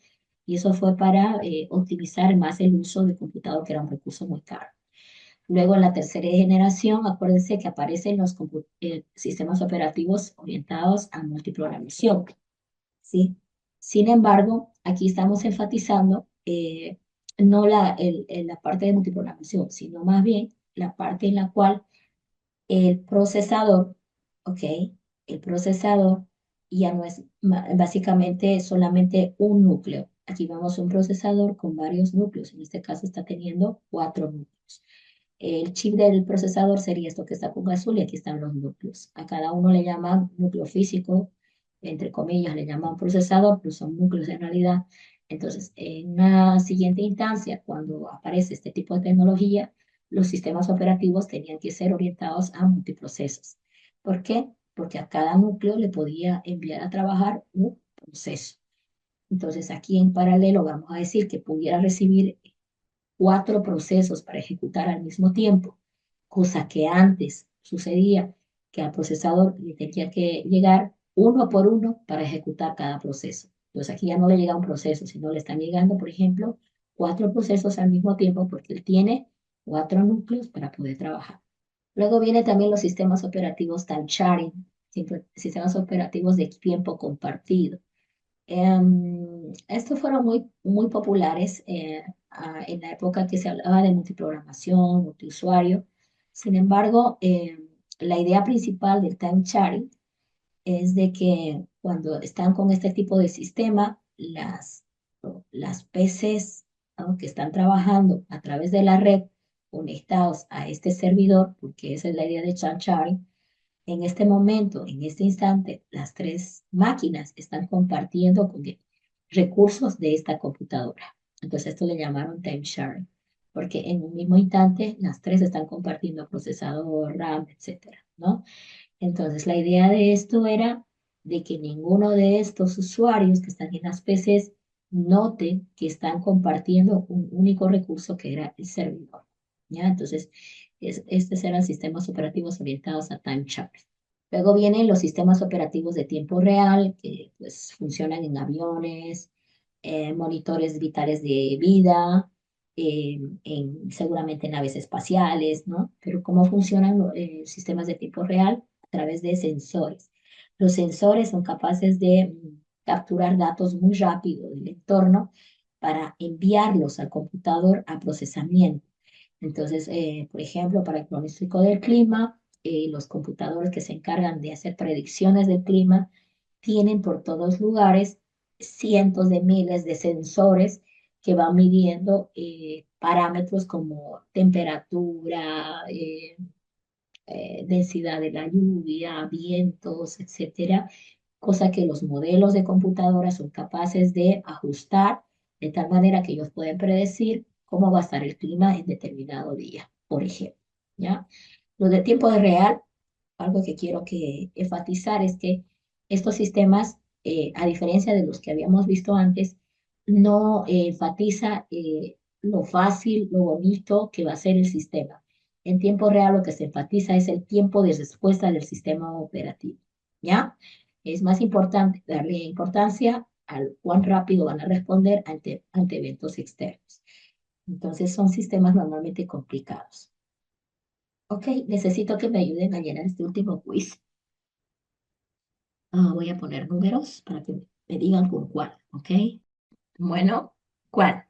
y eso fue para optimizar más el uso del computador, que era un recurso muy caro. Luego en la tercera generación, acuérdense que aparecen los sistemas operativos orientados a multiprogramación, ¿sí? Sin embargo, aquí estamos enfatizando no la parte de multiprogramación, sino más bien la parte en la cual el procesador, ¿ok? El procesador ya no es básicamente solamente un núcleo. Aquí vamos a un procesador con varios núcleos. En este caso está teniendo 4 núcleos. El chip del procesador sería esto que está con azul y aquí están los núcleos. A cada uno le llaman núcleo físico, entre comillas, le llaman procesador, pero son núcleos en realidad. Entonces, en una siguiente instancia, cuando aparece este tipo de tecnología, los sistemas operativos tenían que ser orientados a multiprocesos. ¿Por qué? Porque a cada núcleo le podía enviar a trabajar un proceso. Entonces, aquí en paralelo vamos a decir que pudiera recibir 4 procesos para ejecutar al mismo tiempo, cosa que antes sucedía que al procesador le tenía que llegar uno por uno para ejecutar cada proceso. Entonces aquí ya no le llega un proceso, sino le están llegando, por ejemplo, 4 procesos al mismo tiempo porque él tiene 4 núcleos para poder trabajar. Luego vienen también los sistemas operativos time sharing, sistemas operativos de tiempo compartido. Estos fueron muy populares en la época que se hablaba de multiprogramación, multiusuario. Sin embargo, la idea principal del time sharing es de que cuando están con este tipo de sistema, las PCs, ¿no?, que están trabajando a través de la red, conectados a este servidor, porque esa es la idea de time sharing, en este momento, en este instante, las 3 máquinas están compartiendo recursos de esta computadora. Entonces esto le llamaron time sharing, porque en un mismo instante las 3 están compartiendo procesador, RAM, etcétera, ¿no? Entonces la idea de esto era de que ninguno de estos usuarios que están en las PCs note que están compartiendo un único recurso que era el servidor, ¿ya? Entonces, estos eran sistemas operativos orientados a time sharing. Luego vienen los sistemas operativos de tiempo real, que pues funcionan en aviones, monitores vitales de vida, seguramente naves espaciales, ¿no? Pero ¿cómo funcionan los sistemas de tiempo real? A través de sensores. Los sensores son capaces de capturar datos muy rápido del entorno para enviarlos al computador a procesamiento. Entonces, por ejemplo, para el pronóstico del clima, los computadores que se encargan de hacer predicciones del clima tienen por todos lugares cientos de miles de sensores que van midiendo parámetros como temperatura, densidad de la lluvia, vientos, etcétera, cosa que los modelos de computadora son capaces de ajustar de tal manera que ellos pueden predecir cómo va a estar el clima en determinado día, por ejemplo, ¿ya? Lo de tiempo de real, algo que quiero que enfatizar es que estos sistemas, a diferencia de los que habíamos visto antes, no enfatiza lo fácil, lo bonito que va a ser el sistema. En tiempo real lo que se enfatiza es el tiempo de respuesta del sistema operativo, ¿ya? Es más importante darle importancia al cuán rápido van a responder ante eventos externos. Entonces son sistemas normalmente complicados. Ok, necesito que me ayuden a llenar este último quiz. Voy a poner números para que me digan con cuál, ¿ok? Bueno, ¿cuál?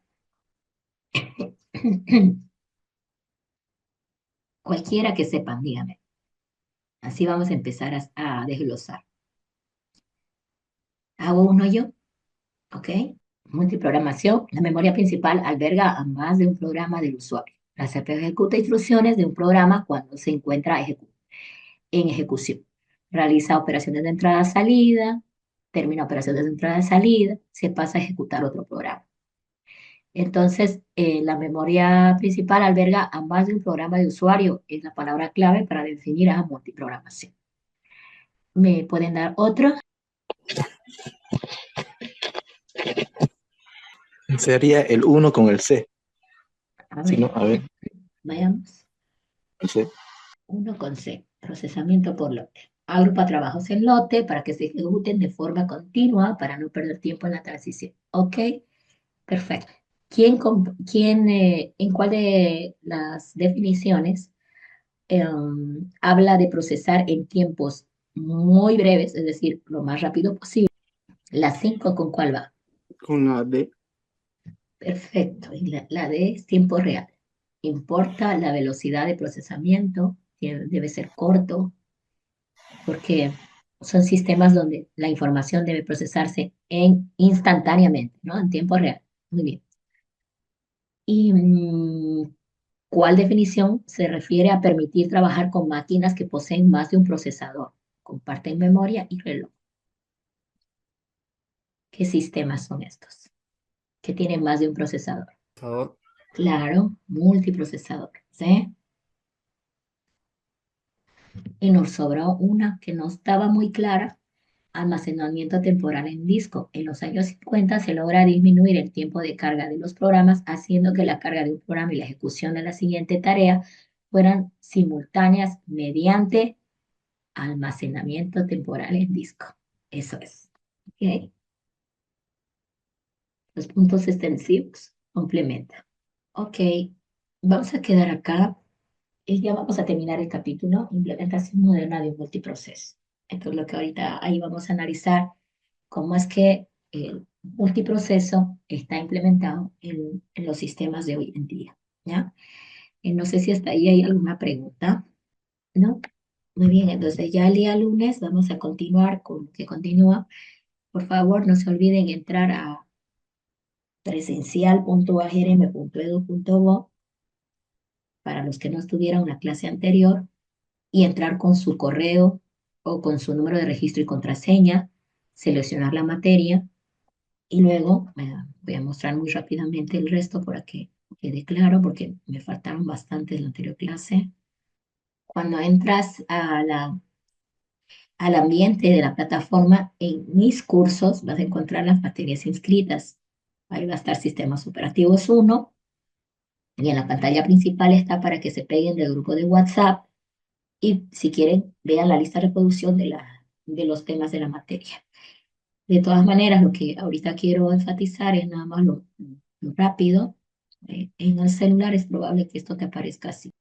Cualquiera que sepan, dígame. Así vamos a empezar a desglosar. Hago uno yo, ¿ok? Multiprogramación. La memoria principal alberga a más de un programa del usuario. La CPU ejecuta instrucciones de un programa cuando se encuentra en ejecución. Realiza operaciones de entrada-salida, termina operaciones de entrada-salida, se pasa a ejecutar otro programa. Entonces, la memoria principal alberga a más de un programa de usuario. Es la palabra clave para definir a multiprogramación. ¿Me pueden dar otro? Sería el uno con el C. A Si ver, no, a ver, vayamos. el C. Uno con C, procesamiento por lote. Agrupa trabajos en lote para que se ejecuten de forma continua para no perder tiempo en la transición. ¿Ok? Perfecto. ¿En cuál de las definiciones habla de procesar en tiempos muy breves, es decir, lo más rápido posible? La 5, ¿con cuál va? Con la D. Perfecto. Y la D es tiempo real. Importa la velocidad de procesamiento, que debe ser corto, porque son sistemas donde la información debe procesarse instantáneamente, ¿no? En tiempo real. Muy bien. ¿Y cuál definición se refiere a permitir trabajar con máquinas que poseen más de un procesador? Comparten memoria y reloj. ¿Qué sistemas son estos? Que tienen más de un procesador. Por favor. Claro, multiprocesador, ¿sí? Y nos sobró una que no estaba muy clara: almacenamiento temporal en disco. En los años 50 se logra disminuir el tiempo de carga de los programas, haciendo que la carga de un programa y la ejecución de la siguiente tarea fueran simultáneas mediante almacenamiento temporal en disco. Eso es. ¿Ok? Los puntos extensivos complementan. Ok, vamos a quedar acá y ya vamos a terminar el capítulo, implementación moderna de un multiproceso. Entonces, lo que ahorita ahí vamos a analizar, cómo es que el multiproceso está implementado en los sistemas de hoy en día, ¿ya? No sé si hasta ahí hay alguna pregunta, ¿no? Muy bien, entonces ya el día lunes vamos a continuar con lo que continúa. Por favor, no se olviden entrar a presencial.agrm.edu.bo para los que no estuvieron en la clase anterior y entrar con su correo o con su número de registro y contraseña, seleccionar la materia y luego voy a mostrar muy rápidamente el resto para que quede claro porque me faltaron bastante de la anterior clase. Cuando entras al ambiente de la plataforma, en mis cursos vas a encontrar las materias inscritas. Ahí va a estar Sistemas Operativos 1 y en la pantalla principal está para que se peguen del grupo de WhatsApp y si quieren vean la lista de reproducción de los temas de la materia. De todas maneras, lo que ahorita quiero enfatizar es nada más lo rápido. En el celular es probable que esto te aparezca así.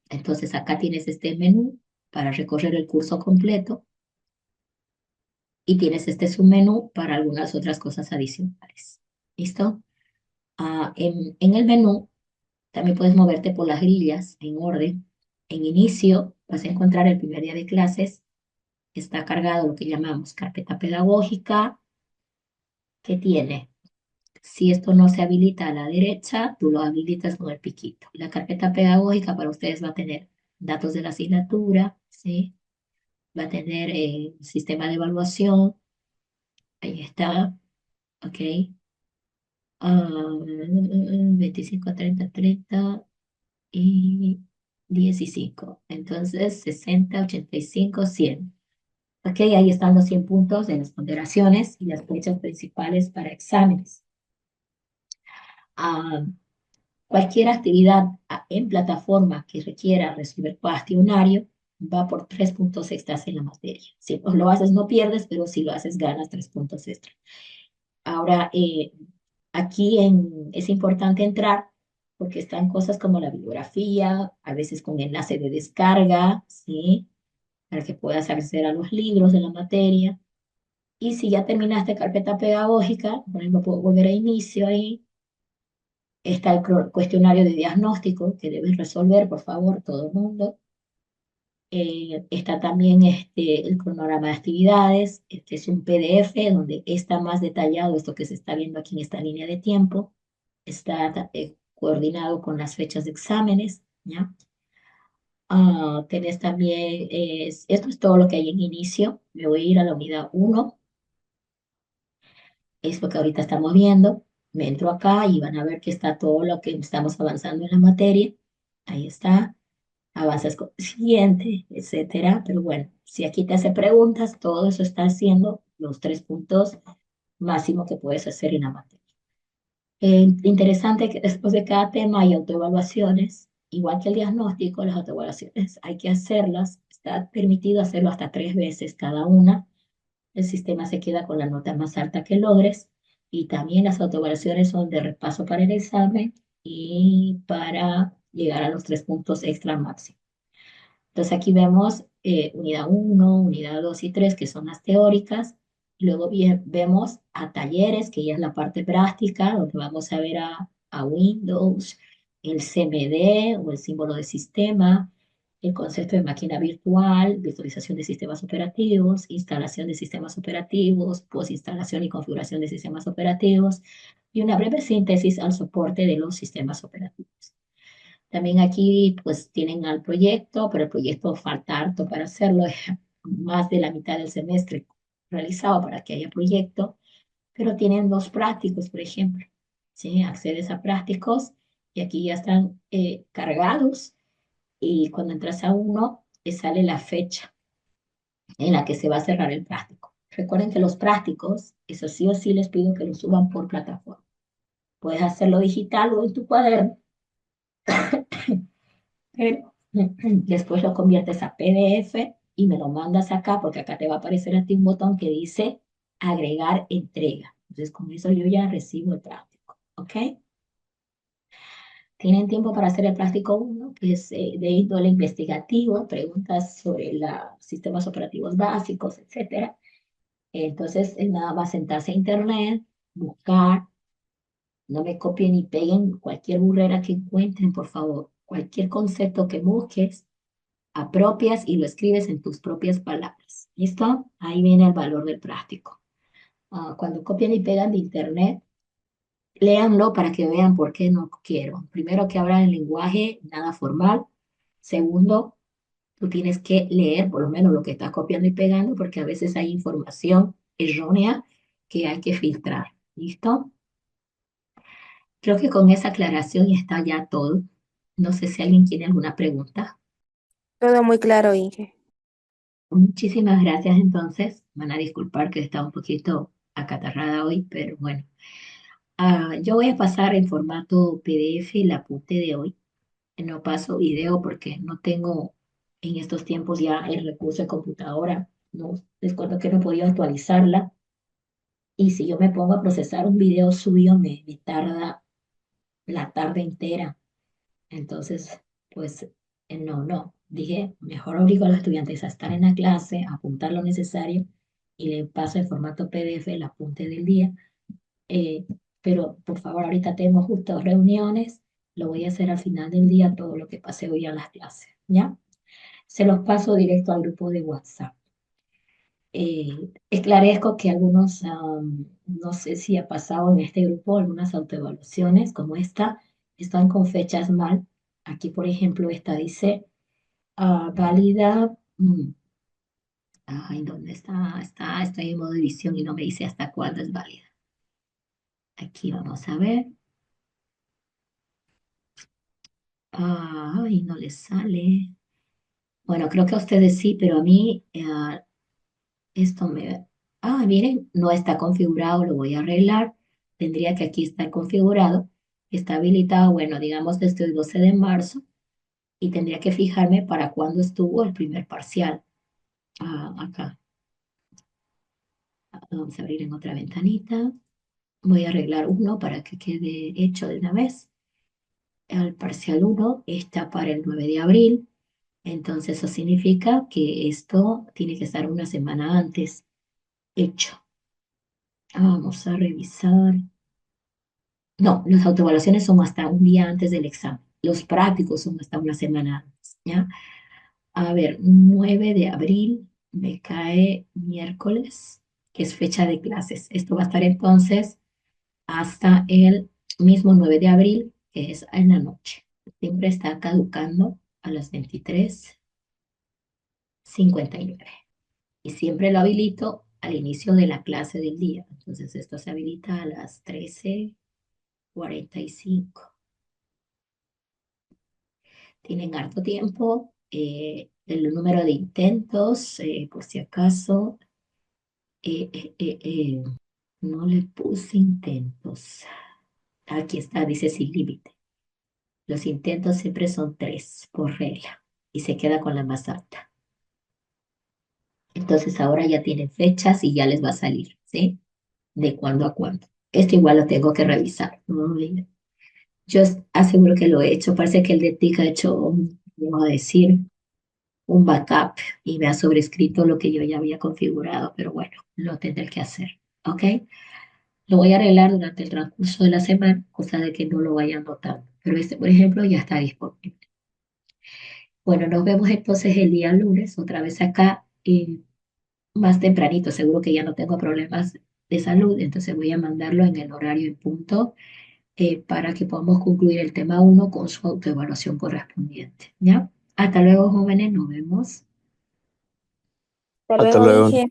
Entonces acá tienes este menú para recorrer el curso completo y tienes este submenú para algunas otras cosas adicionales. ¿Listo? En el menú también puedes moverte por las grillas en orden En inicio vas a encontrar el primer día de clases, está cargado lo que llamamos carpeta pedagógica, que tiene, si esto no se habilita a la derecha, tú lo habilitas con el piquito. La carpeta pedagógica para ustedes va a tener datos de la asignatura, ¿sí? Va a tener sistema de evaluación, ahí está, ok. 25, 30, 30 y 15. Entonces, 60, 85, 100. Ok, ahí están los 100 puntos de las ponderaciones y las fechas principales para exámenes. Ah, cualquier actividad en plataforma que requiera resolver cuestionario va por 3 puntos extras en la materia. Si pues lo haces no pierdes, pero si lo haces ganas 3 puntos extra. Ahora, aquí es importante entrar porque están cosas como la bibliografía, a veces con enlace de descarga, ¿sí? Para que puedas acceder a los libros de la materia. Y si ya terminaste carpeta pedagógica, por ejemplo, puedo volver a inicio ahí. Está el cuestionario de diagnóstico que debes resolver, por favor, todo el mundo. Está también el cronograma de actividades. Este es un PDF donde está más detallado esto que se está viendo aquí en esta línea de tiempo. Está coordinado con las fechas de exámenes, ¿ya? Tenés también, esto es todo lo que hay en inicio. Me voy a ir a la unidad 1, es lo que ahorita estamos viendo. Me entro acá y van a ver que está todo lo que estamos avanzando en la materia. Ahí está. Avanzas con el siguiente, etcétera. Pero bueno, si aquí te hace preguntas, todo eso está haciendo los 3 puntos máximo que puedes hacer en la materia. Interesante que después de cada tema hay autoevaluaciones, igual que el diagnóstico, las autoevaluaciones hay que hacerlas, está permitido hacerlo hasta 3 veces cada una, el sistema se queda con la nota más alta que logres, y también las autoevaluaciones son de repaso para el examen y para llegar a los 3 puntos extra máximo. Entonces aquí vemos unidad 1, unidad 2 y 3, que son las teóricas. Luego vemos a talleres, que ya es la parte práctica, donde vamos a ver a Windows, el CMD o el símbolo de sistema, el concepto de máquina virtual, virtualización de sistemas operativos, instalación de sistemas operativos, postinstalación y configuración de sistemas operativos, y una breve síntesis al soporte de los sistemas operativos. También aquí pues tienen al proyecto, pero el proyecto falta harto para hacerlo, es más de la mitad del semestre realizado para que haya proyecto, pero tienen 2 prácticos, por ejemplo, ¿sí? Accedes a prácticos y aquí ya están cargados y cuando entras a uno, te sale la fecha en la que se va a cerrar el práctico. Recuerden que los prácticos, eso sí o sí les pido que lo suban por plataforma. Puedes hacerlo digital o en tu cuaderno, pero después lo conviertes a PDF y me lo mandas acá porque acá te va a aparecer a ti un botón que dice agregar entrega. Entonces con eso yo ya recibo el práctico, ¿ok? Tienen tiempo para hacer el práctico 1, que es de índole investigativo, preguntas sobre los sistemas operativos básicos, etcétera. Entonces, nada más sentarse a internet, buscar, no me copien ni peguen cualquier burrera que encuentren, por favor. Cualquier concepto que busques, apropias y lo escribes en tus propias palabras. ¿Listo? Ahí viene el valor del práctico. Cuando copian y pegan de internet, léanlo para que vean por qué no quiero. Primero, que hablan el lenguaje nada formal. Segundo, tú tienes que leer por lo menos lo que estás copiando y pegando, porque a veces hay información errónea que hay que filtrar. ¿Listo? Creo que con esa aclaración ya está ya todo. No sé si alguien tiene alguna pregunta. Todo muy claro, Inge. Muchísimas gracias entonces. Van a disculpar que está un poquito acatarrada hoy, pero bueno. Yo voy a pasar en formato PDF el apunte de hoy. No paso video porque no tengo en estos tiempos ya el recurso de computadora. No, les cuento que no podía actualizarla. Y si yo me pongo a procesar un video suyo, me tarda la tarde entera. Entonces, pues no. Dije, mejor obligo a los estudiantes a estar en la clase, a apuntar lo necesario y le paso en formato PDF el apunte del día. Eh, pero por favor, ahorita tengo justo reuniones, lo voy a hacer al final del día todo lo que pasé hoy en las clases. ¿ya? Se los paso directo al grupo de WhatsApp. Esclarezco que algunos, no sé si ha pasado en este grupo, algunas autoevaluaciones como esta, están con fechas mal. Aquí, por ejemplo, esta dice válida. Ay, ¿dónde está? Está en modo edición y no me dice hasta cuándo es válida. Aquí vamos a ver. Ay, no le sale. Bueno, creo que a ustedes sí, pero a mí esto me... Ah, miren, no está configurado, lo voy a arreglar. Tendría que aquí estar configurado. Está habilitado, bueno, digamos desde el 12 de marzo y tendría que fijarme para cuándo estuvo el primer parcial. Acá. Vamos a abrir en otra ventanita. Voy a arreglar uno para que quede hecho de una vez. El parcial uno está para el 9 de abril. Entonces eso significa que esto tiene que estar una semana antes hecho. Vamos a revisar. No, las autoevaluaciones son hasta un día antes del examen. Los prácticos son hasta una semana antes, ¿ya? A ver, 9 de abril me cae miércoles, que es fecha de clases. Esto va a estar entonces hasta el mismo 9 de abril, que es en la noche. Siempre está caducando a las 23:59. Y siempre lo habilito al inicio de la clase del día. Entonces esto se habilita a las 13:45. Tienen harto tiempo. El número de intentos, por si acaso, eh, eh, eh, eh, no le puse intentos. Aquí está, dice sin límite. Los intentos siempre son 3 por regla y se queda con la más alta. Entonces ahora ya tienen fechas y ya les va a salir, ¿sí? De cuándo a cuándo. Esto igual lo tengo que revisar. Yo aseguro que lo he hecho. Parece que el de TIC ha hecho, vamos a decir, un backup y me ha sobrescrito lo que yo ya había configurado, pero bueno, lo tendré que hacer, ¿ok? Lo voy a arreglar durante el transcurso de la semana, cosa de que no lo vayan notando. Pero este, por ejemplo, ya está disponible. Bueno, nos vemos entonces el día lunes, otra vez acá, más tempranito. Seguro que ya no tengo problemas de salud, entonces voy a mandarlo en el horario en punto para que podamos concluir el tema uno con su autoevaluación correspondiente, ¿ya? Hasta luego, jóvenes, nos vemos. Hasta Hasta luego, luego. Inge.